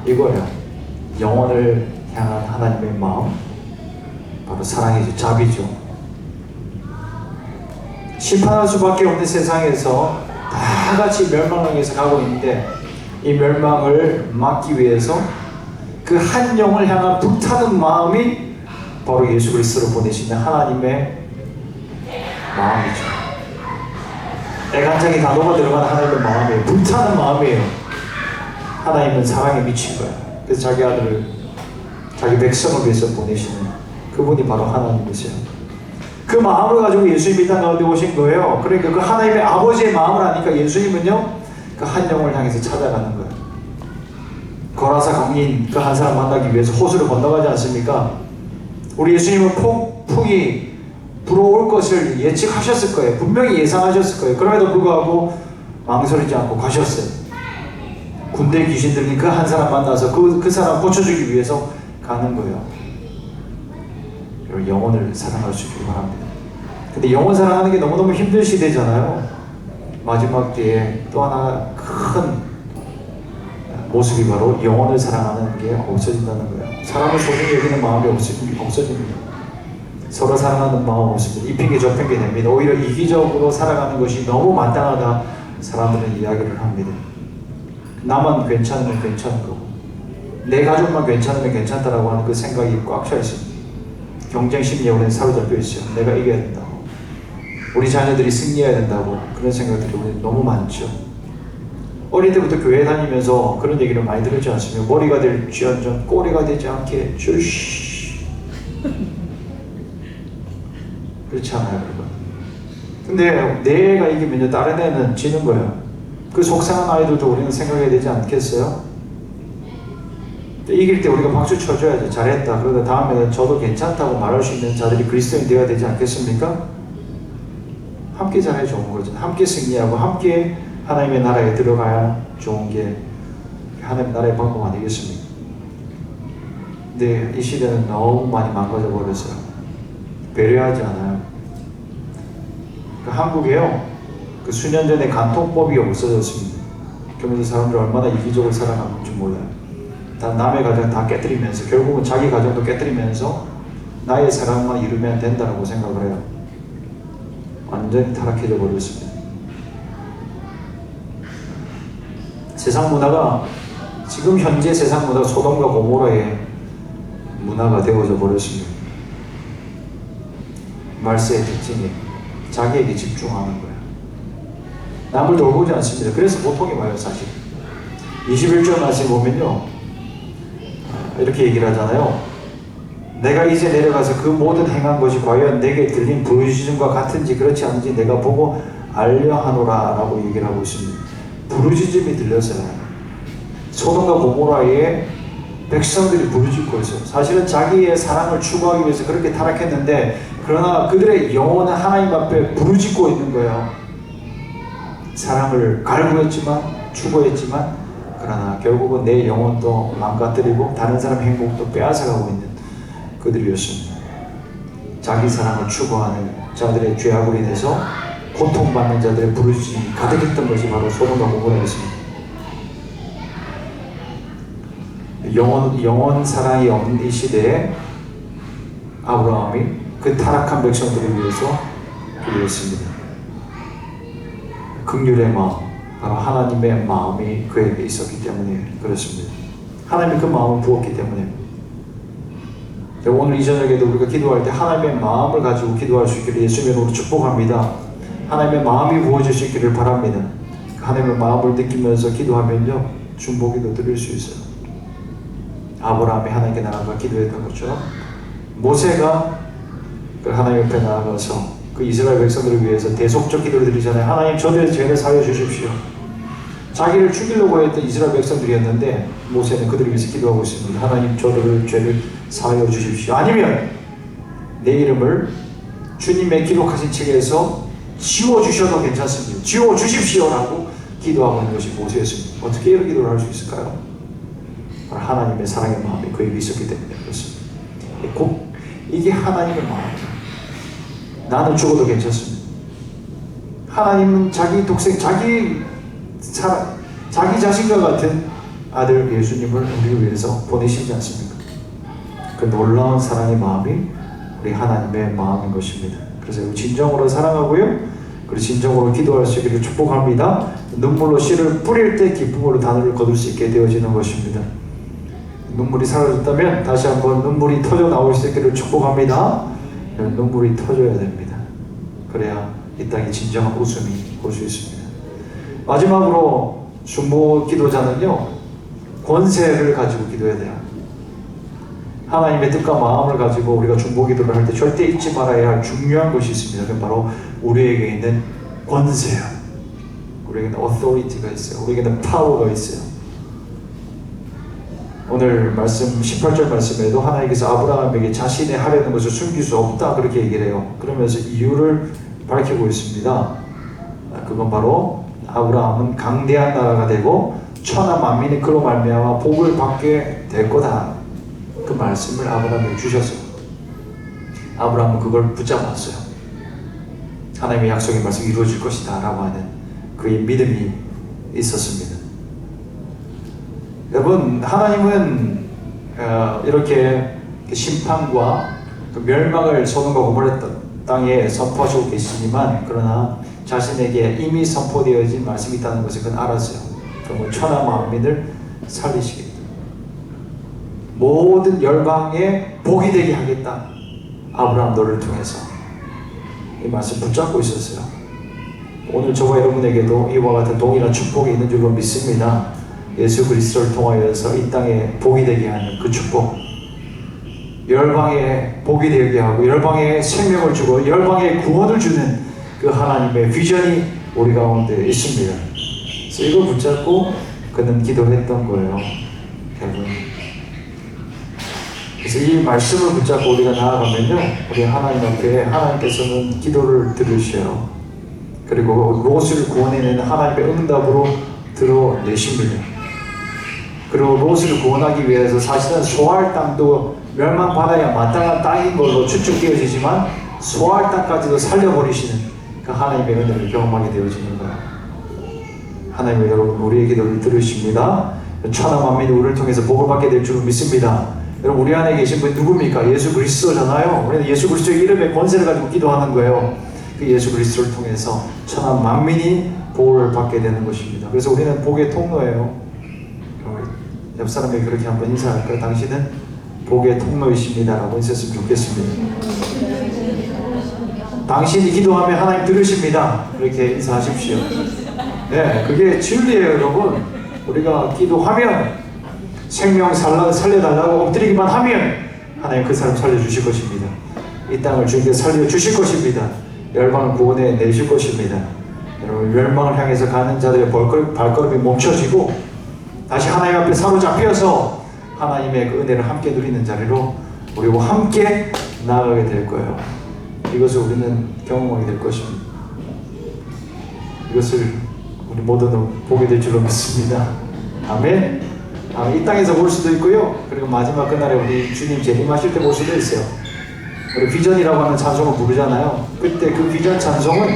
이거예요. 영혼을 향한 하나님의 마음, 바로 사랑이죠. 자비죠. 심판할 수밖에 없는 세상에서 다 같이 멸망을 향해서 가고 있는데 이 멸망을 막기 위해서 그 한 영을 향한 불타는 마음이 바로 예수 그리스도를 보내시는 하나님의 마음이죠. 애간장이 단어가 들어간 하나님의 마음이에요. 불타는 마음이에요. 하나님은 사랑에 미친 거예요. 그래서 자기 아들을 자기 백성을 위해서 보내시는 그분이 바로 하나님이세요. 그 마음을 가지고 예수님이 이 땅 가운데 오신 거예요. 그러니까 그 하나님의 아버지의 마음을 아니까 예수님은요, 그 한 영을 향해서 찾아가는 거예요. 거라사 강인 그 한 사람 만나기 위해서 호수를 건너가지 않습니까? 우리 예수님은 폭풍이 불어올 것을 예측하셨을 거예요. 분명히 예상하셨을 거예요. 그럼에도 불구하고 망설이지 않고 가셨어요. 군대 귀신들이 그 한 사람 만나서 그 사람 고쳐주기 위해서 가는 거예요. 여러분, 영혼을 사랑할 수 있길 바랍니다. 근데 영혼 사랑하는 게 너무너무 힘든 시대잖아요. 마지막 때에 또 하나 큰 모습이 바로 영혼을 사랑하는 게 없어진다는 거예요. 사람을 소중히 여기는 마음이 없어집니다. 서로 사랑하는 마음 없습니다. 이 핑계 저 핑계 냅니다. 오히려 이기적으로 살아가는 것이 너무 마땅하다 사람들은 이야기를 합니다. 나만 괜찮으면 괜찮은 거고 내 가족만 괜찮으면 괜찮다라고 하는 그 생각이 꽉 차 있습니다. 경쟁 심리에 우리는 사로잡혀 있어요. 내가 이겨야 된다고, 우리 자녀들이 승리해야 된다고, 그런 생각들이 우리는 너무 많죠. 어릴 때부터 교회 다니면서 그런 얘기를 많이 들었지 않습니까? 머리가 될지언정 꼬리가 되지 않게 주시. 그렇지 않아요, 여러분? 근데 내 애가 이기면 다른 애는 지는 거예요. 그 속상한 아이들도 우리는 생각해야 되지 않겠어요? 이길 때 우리가 박수 쳐줘야죠. 잘했다. 그러다 다음에는 저도 괜찮다고 말할 수 있는 자들이 그리스도인이 되어야 되지 않겠습니까? 함께 잘해 좋은 거죠. 함께 승리하고 함께 하나님의 나라에 들어가야 좋은 게 하나님의 나라의 방법 아니겠습니까? 근데 이 시대는 너무 많이 망가져 버렸어요. 배려하지 않아요. 한국에요, 그 수년 전에 간통법이 없어졌습니다. 그러면서 사람들이 얼마나 이기적으로 살아가는지 몰라요. 다 남의 가정 다 깨뜨리면서 결국은 자기 가정도 깨뜨리면서 나의 사랑만 이루면 된다고 생각을 해요. 완전히 타락해져 버렸습니다. 세상 문화가 지금 현재 세상 문화가 소돔과 고모라의 문화가 되어져 버렸습니다. 말세의 특징이 자기에게 집중하는 거예요. 남을 돌보지 않습니다. 그래서 고통이 와요, 사실. 21절 말씀 보면요, 이렇게 얘기를 하잖아요. 내가 이제 내려가서 그 모든 행한 것이 과연 내게 들린 부르짖음과 같은지 그렇지 않은지 내가 보고 알려 하노라 라고 얘기를 하고 있습니다. 부르짖음이 들렸어요. 소돔과 고모라의 백성들이 부르짖고 있어요. 사실은 자기의 사랑을 추구하기 위해서 그렇게 타락했는데, 그러나 그들의 영혼은 하나님 앞에 부르짖고 있는 거예요. 사랑을 갈구했지만, 추구했지만, 그러나 결국은 내 영혼도 망가뜨리고 다른 사람 행복도 빼앗아가고 있는 그들이었습니다. 자기 사랑을 추구하는 자들의 죄악으로 인해서 고통받는 자들의 부르짖음이 가득했던 것이 바로 소돔과 고모라였습니다. 영원 사랑이 없는 이 시대에 아브라함이 그 타락한 백성들을 위해서 기도했습니다. 긍휼의 마음, 바로 하나님의 마음이 그에게 있었기 때문에 그렇습니다. 하나님이 그 마음을 부었기 때문에. 오늘 이 저녁에도 우리가 기도할 때 하나님의 마음을 가지고 기도할 수 있기를 예수님의 이름으로 축복합니다. 하나님의 마음이 부어질 수 있기를 바랍니다. 하나님의 마음을 느끼면서 기도하면요, 중보기도 드릴 수 있어요. 아브라함이 하나님께 나아가 기도했던 것처럼 모세가 그 하나님 옆에 나아가서 그 이스라엘 백성들을 위해서 대속적 기도를 드리잖아요. 하나님, 저들의 죄를 사여 주십시오. 자기를 죽이려고 했던 이스라엘 백성들이었는데 모세는 그들을 위해서 기도하고 있습니다. 하나님, 저들의 죄를 사여 주십시오. 아니면 내 이름을 주님의 기록하신 책에서 지워주셔도 괜찮습니다. 지워주십시오라고 기도하고 있는 것이 모세였습니다. 어떻게 이런 기도를 할 수 있을까요? 하나님의 사랑의 마음이 그에게 있었기 때문에 그렇습니다. 이게 하나님의 마음이에요. 나는 죽어도 괜찮습니다. 하나님은 자기 독생, 자기 자신과 같은 아들 예수님을 우리 위해서 보내시지 않습니까? 그 놀라운 사랑의 마음이 우리 하나님의 마음인 것입니다. 그래서 진정으로 사랑하고요, 그리고 진정으로 기도할 수 있기를 축복합니다. 눈물로 씨를 뿌릴 때 기쁨으로 단어를 거둘 수 있게 되어지는 것입니다. 눈물이 사라졌다면 다시 한번 눈물이 터져 나올 수 있기를 축복합니다. 눈물이 터져야 됩니다. 그래야 이 땅에 진정한 웃음이 올 수 있습니다. 마지막으로 중보 기도자는요, 권세를 가지고 기도해야 돼요. 하나님의 뜻과 마음을 가지고 우리가 중보 기도를 할 때 절대 잊지 말아야 할 중요한 것이 있습니다. 그건 바로 우리에게 있는 권세예요. 우리에게는 authority가 있어요. 우리에게는 power가 있어요. 오늘 말씀 18절 말씀에도 하나님께서 아브라함에게 자신의 하려는 것을 숨길 수 없다 그렇게 얘기를 해요. 그러면서 이유를 밝히고 있습니다. 그건 바로 아브라함은 강대한 나라가 되고 천하 만민이 그로 말미암아 복을 받게 될 거다. 그 말씀을 아브라함에게 주셔서 아브라함은 그걸 붙잡았어요. 하나님의 약속의 말씀이 이루어질 것이다 라고 하는 그의 믿음이 있었습니다. 여러분, 하나님은 이렇게 심판과 멸망을 소돔과 고모라 땅에 선포하시고 계시지만, 그러나 자신에게 이미 선포되어진 말씀이 있다는 것을 그는 알았어요. 그러면 천하 만민을 살리시겠다. 모든 열방에 복이 되게 하겠다. 아브라함 너를 통해서. 이 말씀 붙잡고 있었어요. 오늘 저와 여러분에게도 이와 같은 동일한 축복이 있는 줄로 믿습니다. 예수 그리스도를 통하여서 이 땅에 복이 되게 하는 그 축복, 열방에 복이 되게 하고 열방에 생명을 주고 열방에 구원을 주는 그 하나님의 비전이 우리 가운데 있습니다. 그래서 이걸 붙잡고 그는 기도했던 거예요, 여러분. 그래서 이 말씀을 붙잡고 우리가 나아가면요, 우리 하나님 앞에 하나님께서는 기도를 들으셔요. 그리고 롯을 구원해내는 하나님의 응답으로 들어내십니다. 그리고 롯을 구원하기 위해서 사실은 소할 땅도 멸망받아야 마땅한 땅인 걸로 추측되어지지만 소할 땅까지도 살려버리시는 그 하나님의 은혜를 경험하게 되어지는 거예요. 하나님의 여러분, 우리의 기도를 들으십니다. 천하 만민이 우리를 통해서 복을 받게 될 줄 믿습니다. 여러분 우리 안에 계신 분이 누굽니까? 예수 그리스도잖아요. 우리는 예수 그리스도의 이름에 권세를 가지고 기도하는 거예요. 그 예수 그리스도를 통해서 천하 만민이 복을 받게 되는 것입니다. 그래서 우리는 복의 통로예요. 옆 사람에게 그렇게 한번 인사할까요? 당신은 복의 통로이십니다 라고 인사했으면 좋겠습니다. 당신이 기도하면 하나님 들으십니다. 그렇게 인사하십시오. 네, 그게 진리예요, 여러분. 우리가 기도하면 생명 살려달라고 엎드리기만 하면 하나님 그 사람 살려주실 것입니다. 이 땅을 주님께 살려주실 것입니다. 열방을 구원해 내실 것입니다. 여러분 열방을 향해서 가는 자들의 발걸음이 멈춰지고 다시 하나님 앞에 사로잡혀서 하나님의 그 은혜를 함께 누리는 자리로 우리와 함께 나아가게 될 거예요. 이것을 우리는 경험하게 될 것입니다. 이것을 우리 모두는 보게 될 줄로 믿습니다. 아멘. 이 땅에서 볼 수도 있고요. 그리고 마지막 그날에 우리 주님 재림하실 때 볼 수도 있어요. 우리 비전이라고 하는 찬송을 부르잖아요. 그때 그 비전 찬송은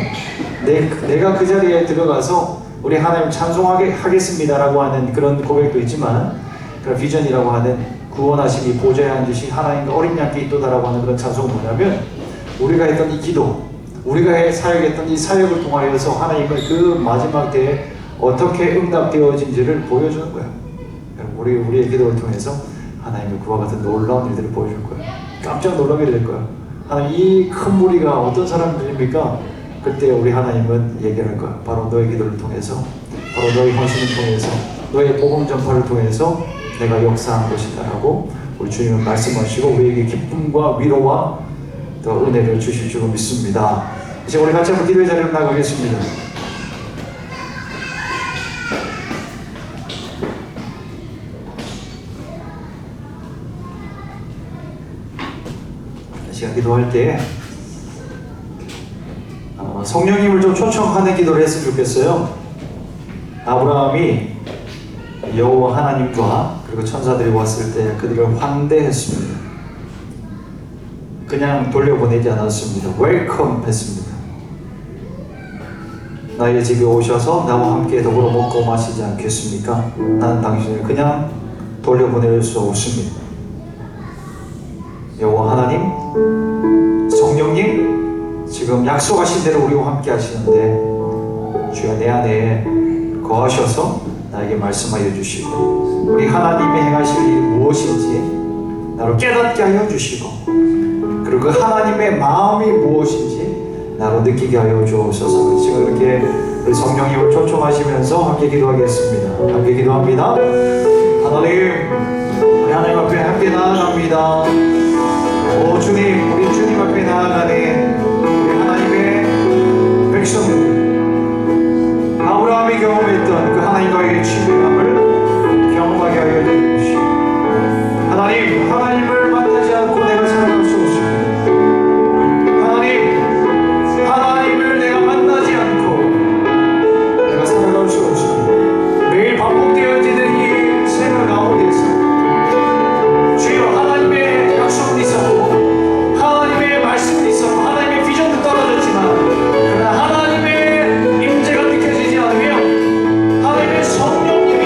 내가 그 자리에 들어가서 우리 하나님 찬송하게 하겠습니다라고 하는 그런 고백도 있지만, 그런 비전이라고 하는 구원하시니 보좌에 앉으신 하나님과 어린 양께 있도다라고 하는 그런 찬송은 뭐냐면, 우리가 했던 이 기도, 우리가 사역했던 이 사역을 통하여서 하나님의 그 마지막 때에 어떻게 응답되어진지를 보여주는 거예요. 우리의 기도를 통해서 하나님의 그와 같은 놀라운 일들을 보여줄 거예요. 깜짝 놀라게 될 거예요. 하나님 이 큰 무리가 어떤 사람들입니까? 그때 우리 하나님은 얘기할 거예요. 바로 너의 기도를 통해서, 바로 너의 헌신을 통해서, 너의 복음 전파를 통해서 내가 역사한 것이다 라고 우리 주님은 말씀하시고 우리에게 기쁨과 위로와 또 은혜를 주실 줄 믿습니다. 이제 우리 같이 한번 기도의 자리로 나가겠습니다. 시간 기도할 때 성령님을 좀 초청하는 기도를 했으면 좋겠어요. 아브라함이 여호와 하나님과 그리고 천사들이 왔을 때 그들을 환대했습니다. 그냥 돌려보내지 않았습니다. 웰컴 했습니다. 나의 집에 오셔서 나와 함께 더불어 먹고 마시지 않겠습니까? 나는 당신을 그냥 돌려보낼 수 없습니다. 여호와 하나님, 성령님, 지금 약속하신 대로 우리와 함께 하시는데 주여 내 안에 거하셔서 나에게 말씀하여 주시고 우리 하나님이 행하실 일이 무엇인지 나로 깨닫게 하여 주시고 그리고 그 하나님의 마음이 무엇인지 나로 느끼게 하여 주옵소서. 지금 이렇게 우리 성령님을 초청하시면서 함께 기도하겠습니다. 함께 기도합니다. 하나님, 우리 하나님 앞에 함께 나아갑니다. 오 주님, 우리 주님 앞에 나아가네 우리 하나님의 백성들, 아브라함이 경험했던 그 하나님과의 친밀함을 경험하게 하여 주십시오. 하나님, 하나님을 만나지 않고 내가 살아갈 수 없습니다. 하나님을 내가 만나지 않고 내가 살아갈 수 없습니다. 매일 반복되어지는 이 생활 가운데서 주여 하나님의 약속은 있었고 하나님의 말씀은 있었고 하나님의 비전도 떨어졌지만 그러나 하나님의 임재가 느껴지지 않으며 하나님의 성령님이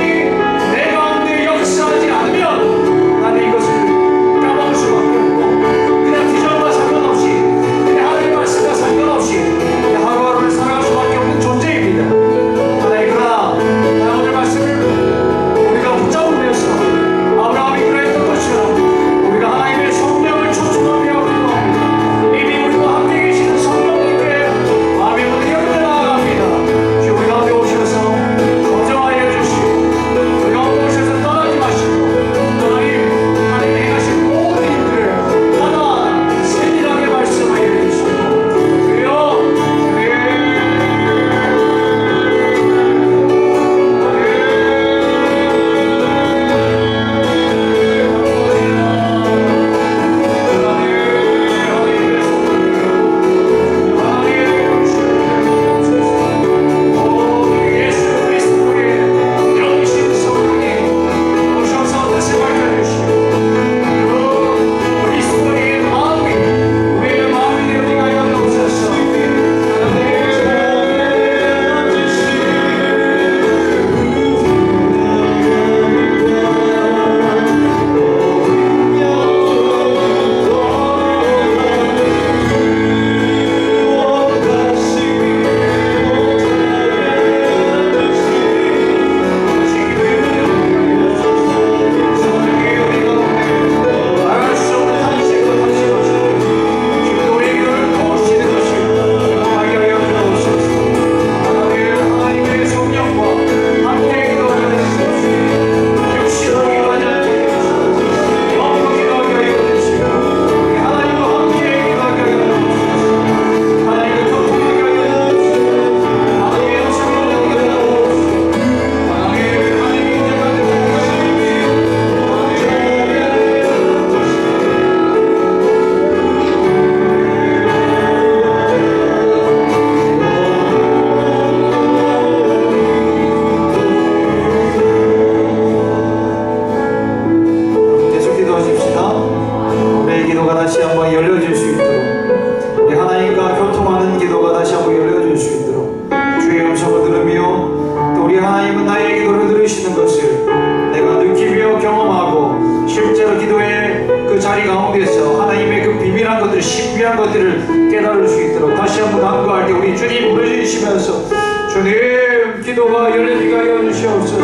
다시 한번 열려질 수 있도록, 우리 하나님과 교통하는 기도가 다시 한번 열려질 수 있도록 주의 음성을 들으며, 또 우리 하나님은 나의 기도를 들으시는 것을 내가 느끼며 경험하고, 실제로 기도의 그 자리 가운데서 하나님의 그 비밀한 것들, 신비한 것들을 깨달을 수 있도록 다시 한번 간구할 때 우리 주님 부르짖으시면서, 주님 기도가 열리게 하여 주시옵소서.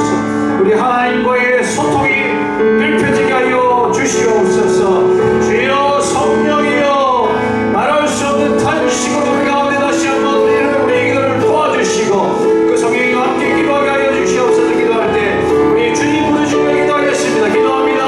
우리 하나님과의 소통이 넓혀지게 하여 주시옵소서. 주여 성령이여, 말할 수 없는 탄식으로 우리 가운데 다시 한번 우리의 기도를 도와주시고, 그 성령과 함께 기도하게 하여 주시옵소서. 기도할 때 우리 주님 부르짖으며 기도하겠습니다. 기도합니다.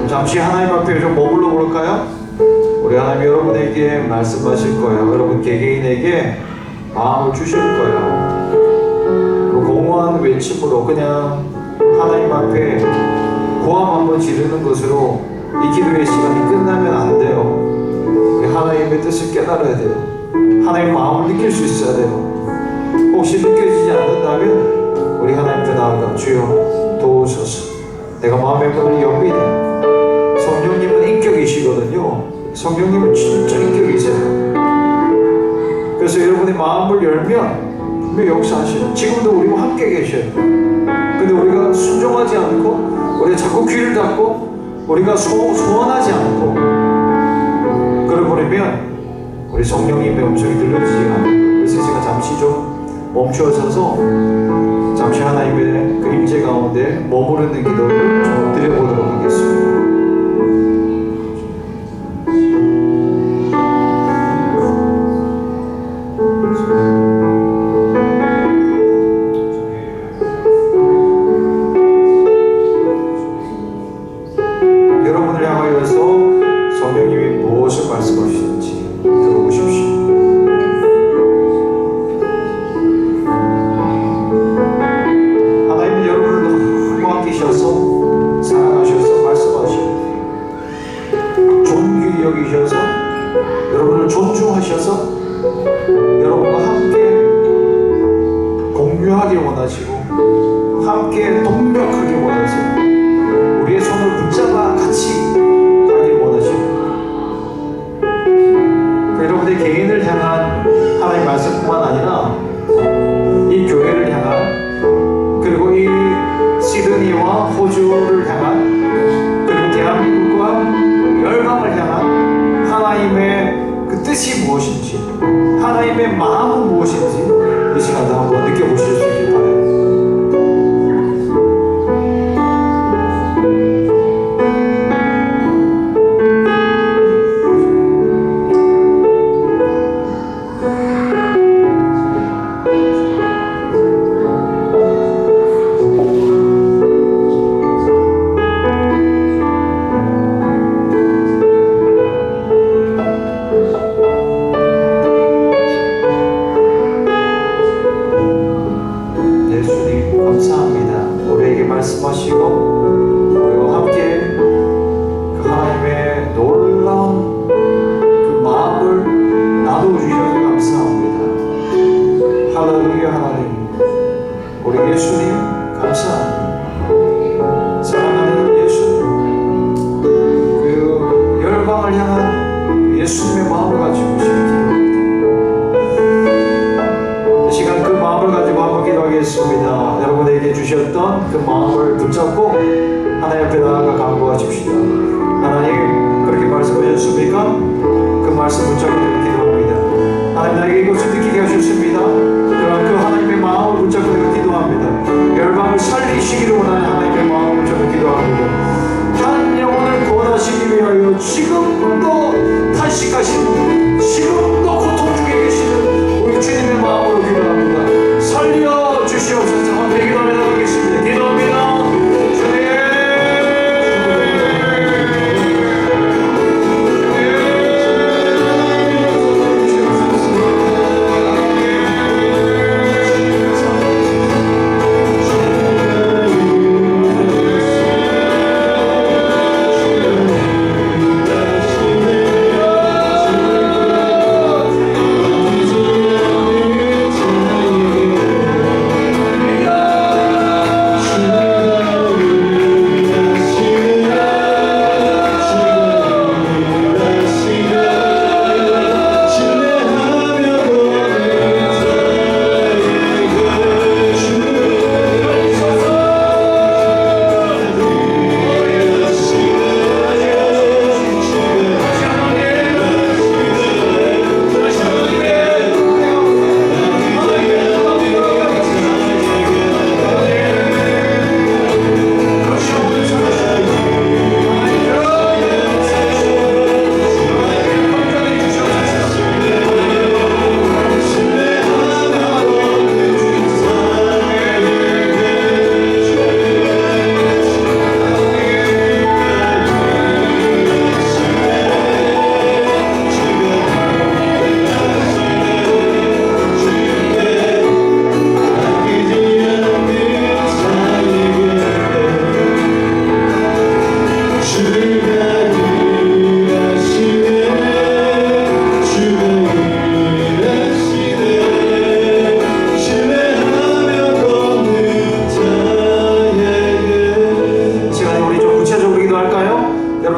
잠시 하나님 앞에 좀 머물러 볼까요? 우리 하나님 여러분에게 말씀하실 거예요. 여러분 개개인에게 마음을 주실 거예요. 그리고 공허한 외침으로 그냥 하나님 앞에 고함 한번 지르는 것으로 이 기도의 시간이 끝나면 안 돼요. 우리 하나님의 뜻을 깨달아야 돼요. 하나님의 마음을 느낄 수 있어야 돼요. 혹시 느껴지지 않는다면 우리 하나님께 나아가 주여 도우소서. 내가 마음의 문을 엽니다. 성령님은 인격이시거든요. 성령님은 진짜 인격이세요. 그래서 여러분의 마음을 열면 분명히 역사하시는, 지금도 우리와 함께 계셔요. 근데 우리가 순종하지 않고, 우리가 자꾸 귀를 닫고, 우리가 소원하지 않고 그러버리면 우리 성령님의 음성이 들려지지가 않아요. 그래서 제가 잠시 좀 멈추어서서 잠시 하나님의 그 임재 가운데 머무르는 기도를 좀 드려보도록 하겠습니다. 여러분을 향하여서 성령님이 무엇을 말씀하시는지 들어보십시오. 하나님은 여러분을 너무 아끼셔서 사랑하셔서 말씀하시는 여기셔서 여러분을 존중하셔서 여러분과 함께 공유하길 원하시고 함께 동력하길 원하세요. 우리의 손을 붙잡아 같이 가길 원하시고 여러분의 개인을 향한 하나님의 말씀뿐만 아니라 이 교회를 향한 그리고 이 시드니와 호주를 향한 그리고 대한민국과 열방을 향한 하나님의 그 뜻이 무엇인지 하나님의 마음은 무엇인지 이 시간도 한번 느껴보실 수 있길 바랍니다. 예수님 감사합니다. 우리에게 말씀하시고 우리와 함께 그 하나님의 놀라운 그 마음을 나눠주셔서 감사합니다. 할렐루야. 하나님 우리 예수님 감사합니다. 사랑하는 예수님 그 열방을 향한 예수님의 마음을 가지고 싶습니다. 이 시간 그 마음을 가지고 한번 기도하겠습니다. 여러분에게 주셨던 그 마음을 붙잡고 하나님 앞에 나아가 간구하십시다. 하나님 그렇게 말씀하셨습니까? 그 말씀 붙잡고 기도합니다. 하나님 나에게 이것을 느끼게 하셨습니다. 그러나 그 하나님의 마음을 붙잡고 기도합니다. 열방을 살리시기를 원하는 하나님의 마음을 붙잡고 기도합니다. 한 영혼을 구원하시기 위하여 지금도 탄식하시는 지금도 고통 중에 계시는 우리 주님의 마음으로 기도합니다. 살려 주시옵소서. 한번 기도하며 나가겠습니다. 기도합니다.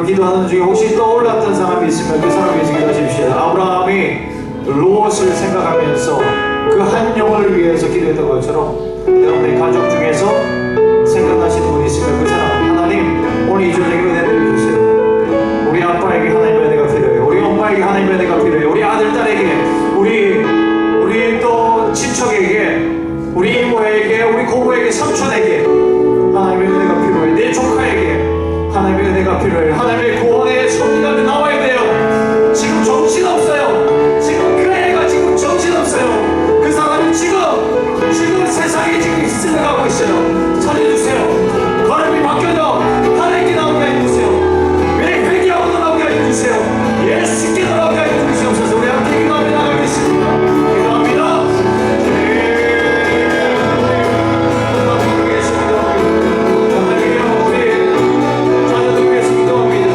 기도하는 중에 혹시 떠올랐던 사람이 있으면 그 사람에 대해서 기도하십시오. 아브라함이 롯을 생각하면서 그 한 영혼을 위해서 기도했던 것처럼 여러분의 가족 중에서 생각나시는 분이 있으면 그 사람 하나님 오늘 이 저녁에 은혜를 주세요. 우리 아빠에게 하나님의 은혜가 필요해요. 우리 엄마에게 하나님의 은혜가 필요해요. 우리 아들 딸에게 우리 또 친척에게 우리 이모에게 우리 고모에게 삼촌에게 하나님의 은혜가 필요해요. 내 조카에게 하나님의 은혜가 필요해요. 하나님의 구원의 섭리가 나와야 돼요. 지금 정신없어요. 지금 교회가 지금 정신없어요. 그 사람은 지금 세상에 지금 있어가고 있어요. 살려주세요. 걸음이 바뀌어도 하나님께 나오게 해주세요. 왜 회개하고 나오게 해주세요. 예수께 나오게 해주시옵소서. 우리 함께 기도하며 나가겠습니다. 기도합니다. 하나님 우리 자녀들 위해서 기도합니다.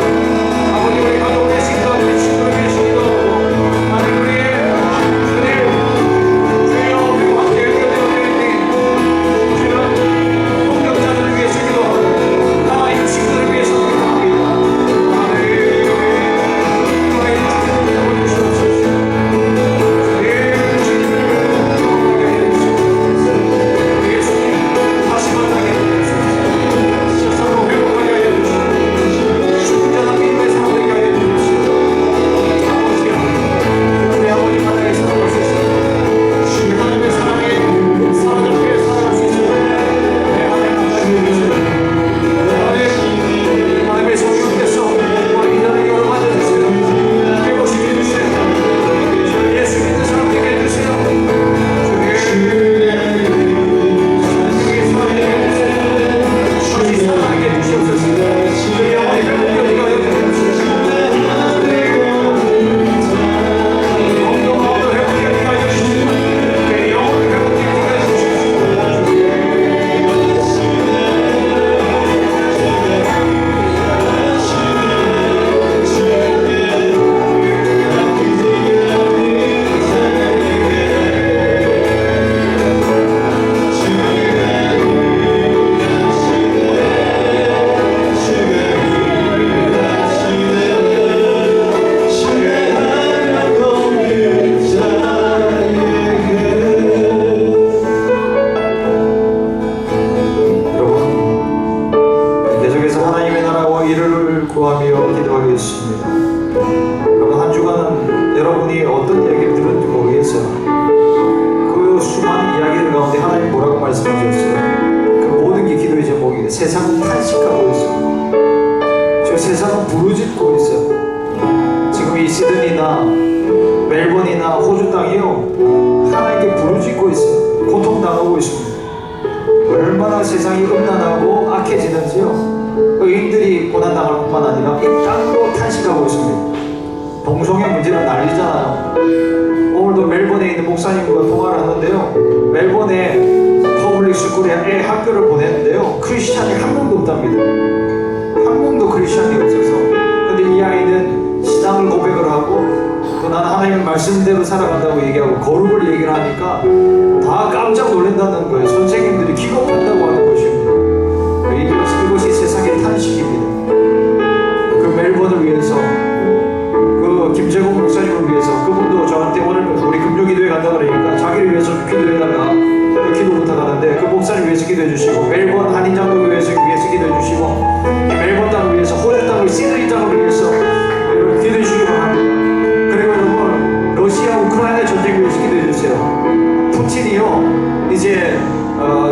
있습니다. 그럼 한 주간은 여러분이 어떤 이야기를 들었는지 모르겠어요. 그 수많은 이야기들 가운데 하나님 뭐라고 말씀하셨어요? 그 모든 게 기도의 제목이에요. 세상은 탄식하고 있어요. 저 세상은 부르짖고 있어요. 지금 이 시드니나 멜번이나 호주 땅이요, 하나님께 부르짖고 있어요. 고통당하고 있습니다. 얼마나 세상이 음란하고 악해지는지요, 의인들이 고난당할 뿐만 아니라 이 땅도 탄식하고 있습니다. 동성애 문제는 난리잖아요. 오늘도 멜번에 있는 목사님과 통화를 하는데요, 멜번에 퍼블릭 스쿨에 애 학교를 보냈는데요, 크리스찬이 한 명도 없답니다. 한 명도 크리스찬이 없어서. 근데 이 아이는 신앙을 고백을 하고 또 나는 하나님의 말씀대로 살아간다고 얘기하고 거룩을 얘기를 하니까 다 깜짝 놀란다는 거예요. 선생님들이 기겁한다고 하는 것입니다. 이것이 세상의 탄식입니다. 그 멜번을 위해서, 그 김재국 목사님을 위해서, 그분도 저한테 오늘 우리 금요기도회 간다 그러니까 자기를 위해서 기도해달라 기도 부탁하는데, 그 목사를 위해서 기도해 주시고, 멜번 한인장로교회에서 기도해 주시고, 이 멜번 땅을 위해서, 호주 땅을, 시드니 땅을 위해서 여러분 기도해 주시기 바랍니다. 그리고 여러분, 러시아 우크라이나 전쟁을 위해서 기도해 주세요. 푸틴이요, 이제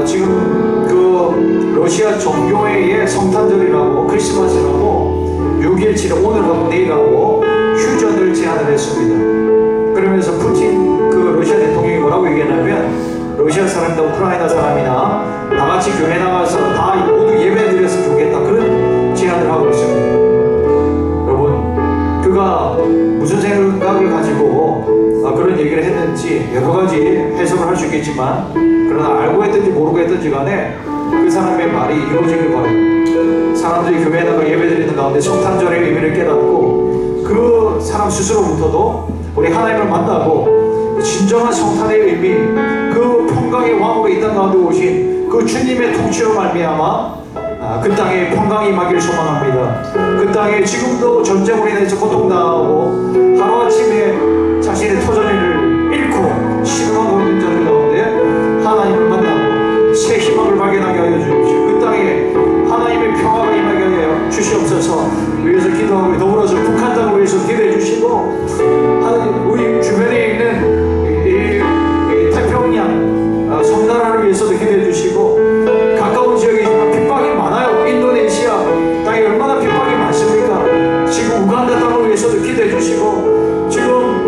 지금 그 러시아 정교회의 성탄절이라고, 크리스마스라고 6일치를 오늘하고 내일하고 휴전을 제안을 했습니다. 그러면서 푸틴 그 러시아 대통령이 뭐라고 얘기하냐면, 러시아 사람이나 우크라이나 사람이나 다 같이 교회 나가서 다 모두 예배 드렸으면 좋겠다, 그런 제안을 하고 있습니다. 여러분, 그가 무슨 생각을 가지고 그런 얘기를 했는지 여러 가지 해석을 할 수 있겠지만, 그러나 알고 했든지 모르고 했든지 간에 그 사람의 말이 이루어지길 바랍니다. 사람들이 교회에 나가 예배드리는 가운데 성탄절의 의미를 깨닫고, 그 사람 스스로부터도 우리 하나님을 만나고 진정한 성탄의 의미, 그 평강의 왕으로 이 땅 가운데 오신 그 주님의 통치로 말미암아 그 땅에 평강이 임하기를 소망합니다. 그 땅에 지금도 전쟁으로 인해서 고통당하고 하루아침에 자신의 터전을 잃고 신음하고 있는 자들 가운데 하나님을 만나고 새 희망을 발견하게 하여 주십시오. 그 땅에 하나님의 평화가 임하게 하여 주시옵소서. 위해서 기도하고, 더불어서 북한 땅을 위해서 기도해 주시고, 우리 주변에 있는 이 태평양 섬나라를 위해서도 기도해 주시고, 가까운 지역이지만 핍박이 많아요. 인도네시아 땅이 얼마나 핍박이 많습니까? 지금 우간다 땅을 위해서도 기도해 주시고, 지금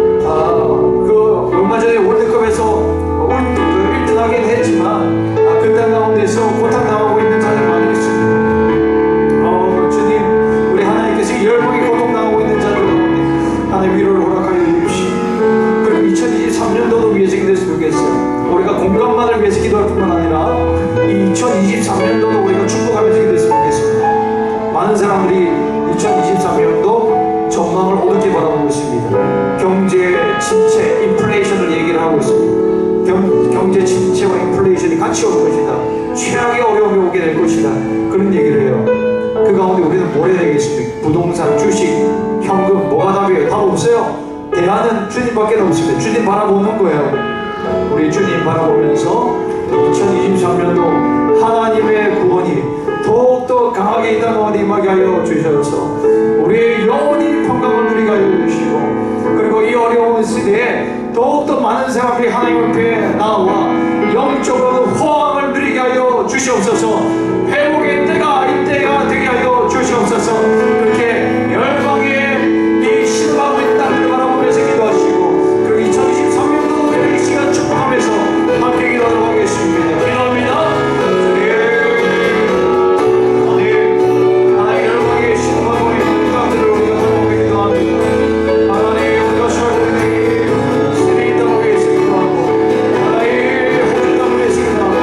그 얼마 전에 월드컵에서 1등하긴 했지만 그 땅 가운데서 고통당하고 있는 자들 많이 있습니다. 주님, 우리 하나님께서 열방에 고통당하고 있는 자들 가운데 하나님 위로를 허락하여 주십시오. 그럼 2023년도도 위해서 기도했으면 좋겠어요. 우리가 공감만을 위해서 기도할 뿐만 아니라 2023년도도 우리가 축복하면서 기도했으면 좋겠습니다. 많은 사람들이 2023년도 전망을 어둡게 바라보고 있습니다. 경제 침체, 인플레이션을 얘기를 하고 있습니다. 경제 침체와 인플레이션이 같이 올 것이다. 최악의 어려움이 오게 될 것이다. 그런 얘기를 해요. 그 가운데 우리는 뭘 해야 되겠습니까? 부동산, 주식, 현금, 뭐가 답이에요? 답 없어요. 대안은 주님밖에 없습니다. 주님 바라보는 거예요. 우리 주님 바라보면서 2023년도 하나님의 구원이 더욱더 강하게 이 땅 가운데 임하게 하여 주셔서 우리의 영혼이 평강을 누리게 하여 주시고, 그리고 이 어려운 시대에 더욱더 많은 사람들이 하나님 앞에 나와 영적으로 호황을 누리게 하여 주시옵소서. 회복의 때가 이때가 되게 하여 주시옵소서. 그렇게 열방의 이 신방하고 있는 땅을 바라보면서 기도하시고, 그리고 2023년도 이 시간 축복하면서 함께 기도하도록 하겠습니다. 기도합니다. 하나님 열방의 신방하고 있는 땅들을 우리가 바라보며 기도합니다. 하나님 우리가 살고 시드니 땅을 위해서 기도하고, 하나님 호주 땅을 위해서 기도하고,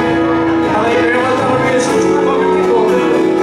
하나님 멜번 땅을 위해서 축복하며 기도합니다.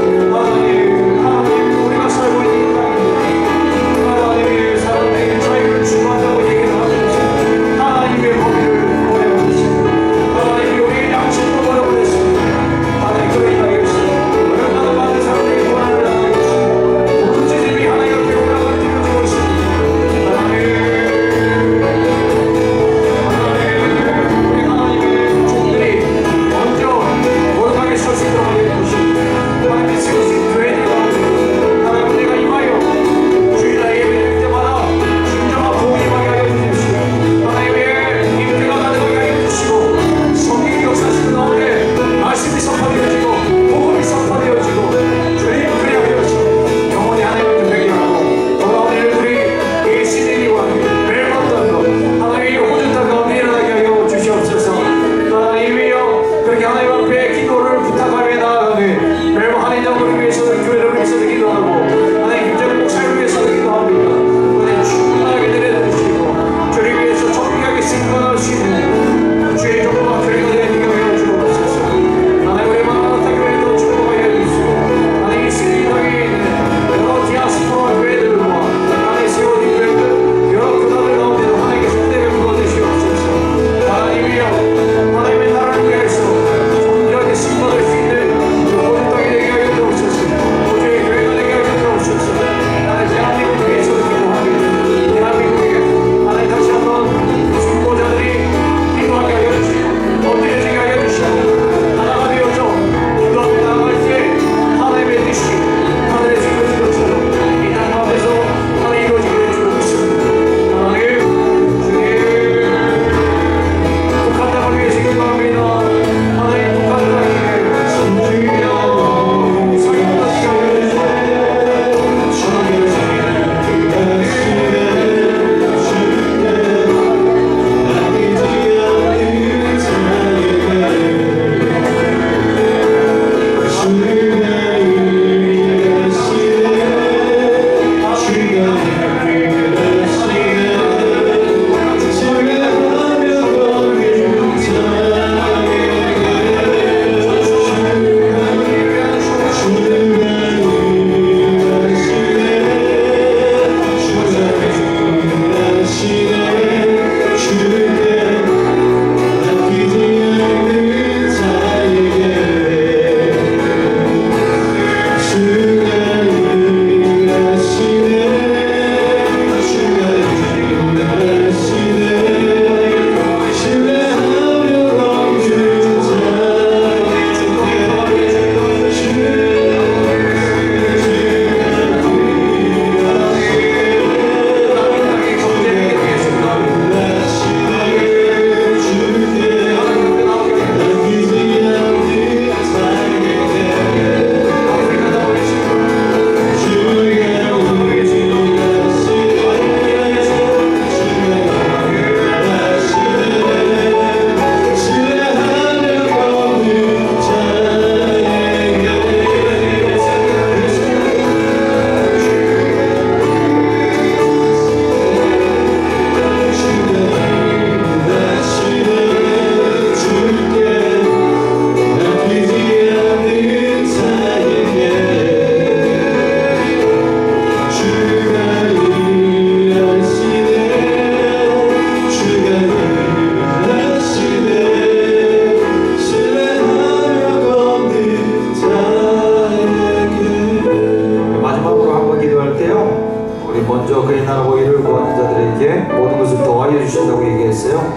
고민하고 이를 구하는 자들에게 모든 것을 더하여 주신다고 얘기했어요.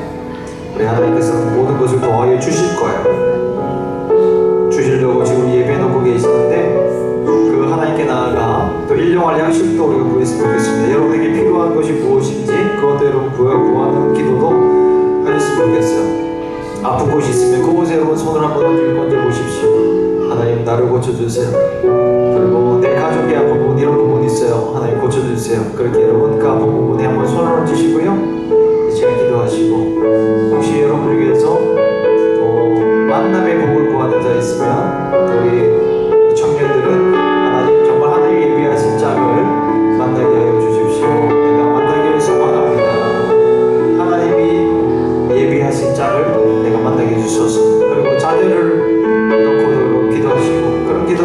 우리 하나님께서는 모든 것을 더하여 주실 거예요. 주시려고 지금 예배 놓고 계시는데 그 하나님께 나아가 또 일용할 양식도 우리가 구했으면 좋겠습니다. 여러분에게 필요한 것이 무엇인지 그것도 여러분 구하는 기도도 하셨으면 좋겠어요. 아픈 곳이 있으면 그곳에 여러분 손을 한번 얹어 보십시오. 하나님 나를 고쳐주세요. 그리고 내 가족이 아픈 부분 이런 부분이 있어요. 하나님 고쳐주세요. 그렇게 여러분 그 아픈 부분에 한번 손을 얹으시고요. 이 시간 기도하시고 혹시 여러분 중에서 또 만남의 복을 구하는 자 있으면 우리 청년들은 하나님 정말 하나님 예비하신 짝을 만나게 하여 주십시오. 내가 만나기를 소망합니다. 하나님이 예비하신 짝을 내가 만나게 해주소서. 그리고 자녀를 놓고도 기도하시고 그런 기도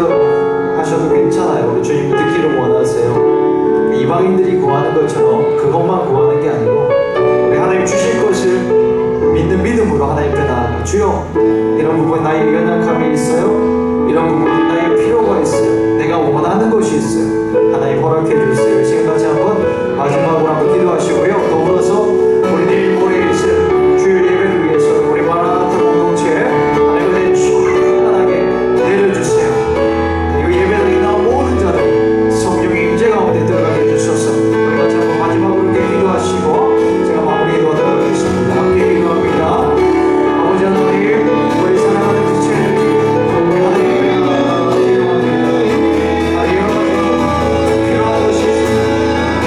하셔도 괜찮아요. 우리 주님 듣기를 원하세요. 이방인들이 구하는 것처럼 그것만 구하는 게 아니고 우리 하나님 주실 것을 믿는 믿음으로 하나님께 나아가 주여 이런 부분 나의 연약함이 있어요. 이런 부분 나의 필요가 있어요. 내가 원하는 것이 있어요. 하나님 허락해 주세요. 지금까지 한번 마지막으로 한번 기도하시고요. 더불어서 우리 내일 모레 있을 주일 예배를 위해서 우리 마라나타 공동체 하나님의 시원하게 내려주세요. 그리고 예배를 나온 모든 자들 성령의 임재 가운데 들어가게 해주셔서 우리 같이 한번 마지막으로 이렇게 기도하시고 제가 마무리 기도하도록 하겠습니다. 함께 기도합니다. 아버지 하나님 우리 사랑하는 주체 우리 하나님 필요한 것이 있습니다.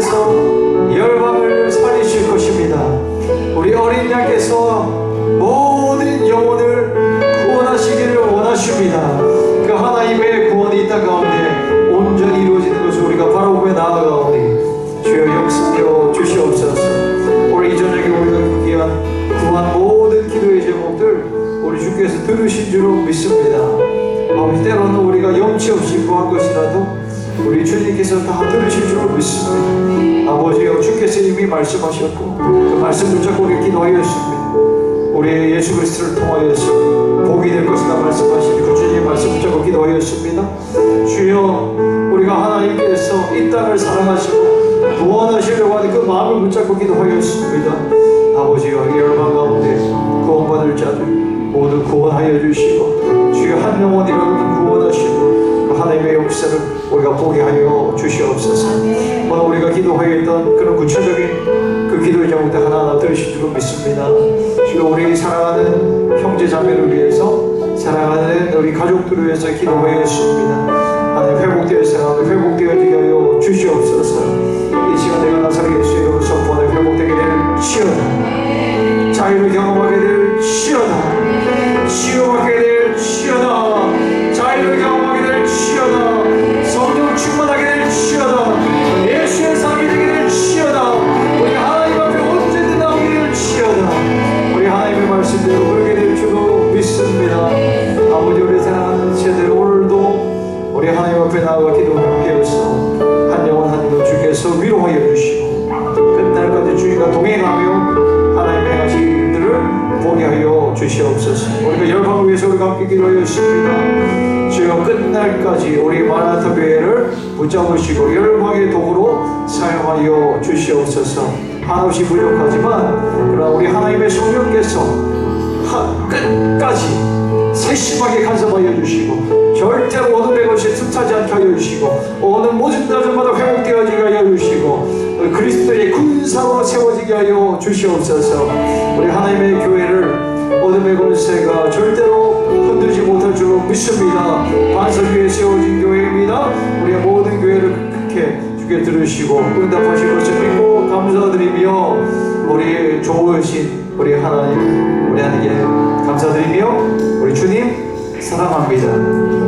하나님께서 열방을 살리실 것입니다. 우리 어린 양께서 모든 영혼을 구원하시기를 원하십니다. 그 하나님의 구원이 이 땅 가운데 온전히 이루어지는 것을 우리가 바라보며 나아가오니 주여 역사하여 주시옵소서. 오늘 이 저녁에 우리가 귀한 구한 모든 기도의 제목들 우리 주께서 들으신 줄로 믿습니다. 아버지, 때로는 우리가 염치 없이 구한 것이라도 우리 주님께서 다 들으실 줄로 믿습니다. 아버지여, 주께서 이미 말씀하셨고 그 말씀 붙잡고 우리 기도하였습니다. 우리 예수 그리스도를 통하여서 복이 될 것이다 말씀하신 그 주님의 말씀 붙잡고 기도하였습니다. 주여, 우리가 하나님께서 이 땅을 사랑하시고 구원하시려고 하는 그 마음을 붙잡고 기도하였습니다. 아버지여, 열방 가운데 구원받을 자들 모두 구원하여 주시고 주여 한 영혼이라도 구원하시고 그 하나님의 역사를 우리가 보게 하여 주시옵소서. 오늘 우리가 기도하였던 그런 구체적인 그 기도의 제목들 하나하나 들으실 줄로 믿습니다. 주여, 우리 사랑하는 형제 자매를 위해서, 사랑하는 우리 가족들을 위해서 기도하였습니다. 하나님, 회복되어 생활을 회복되어지게 하여 주시옵소서. 이 시간 내가 나사렛 예수 이름으로 선포하는 회복되게 될 치여다, 자유를 경험하게 될 치여다, 치유받게 될 치여다, 자유를 경험하게 될 치여다, 성령 충만하게 될 치여다, 예수의 삶이 되게 될 치여다, 우리 하나님 앞에 언제든 나오게 될 치여다. 우리 하나님의 말씀대로 그렇게 될 줄로 믿습니다. 아버지, 우리 사랑하는 제들 오늘도 우리 하나님 앞에 나아가 기도하여서 한 영혼 한 영혼 주께서 위로하여 주시고 끝날까지 주님과 동행하며 하나님의 행하신 일들을 보게 하여 주시옵소서. 우리가 열방을 위해서 우리가 함께 기도하였습니다. 주여, 끝날까지 우리 마라나타 교회를 붙잡으시고 열방의 도구로 사용하여 주시옵소서. 한없이 부족하지만 그러나 우리 하나님의 성령께서 끝까지 세심하게 간섭하여 주시고 절대로 어둠의 것이 틈타지 않게 하여 주시고 어느 모든 날마다 회복되어지게 하여 주시고 그리스도의 군사로 세워지게 하여 주시옵소서. 우리 하나님의 교회를 어둠의 권세가 절대로 흔들지 못할 줄로 믿습니다. 반석 위에 세워진 교회입니다. 우리의 모든 교회를 크게 주께 들으시고 응답하실 것을 믿고 감사드리며 우리 좋으신 우리 하나님, 우리 하나님께 감사드리며 우리 주님 사랑합니다.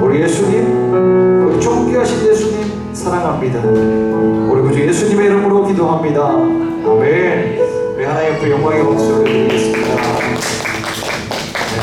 우리 예수님, 우리 존귀하신 예수님 사랑합니다. 우리 구주 예수님의 이름으로 기도합니다. 아멘. 우리 하나님 앞에 영광의 박수를 드리겠습니다.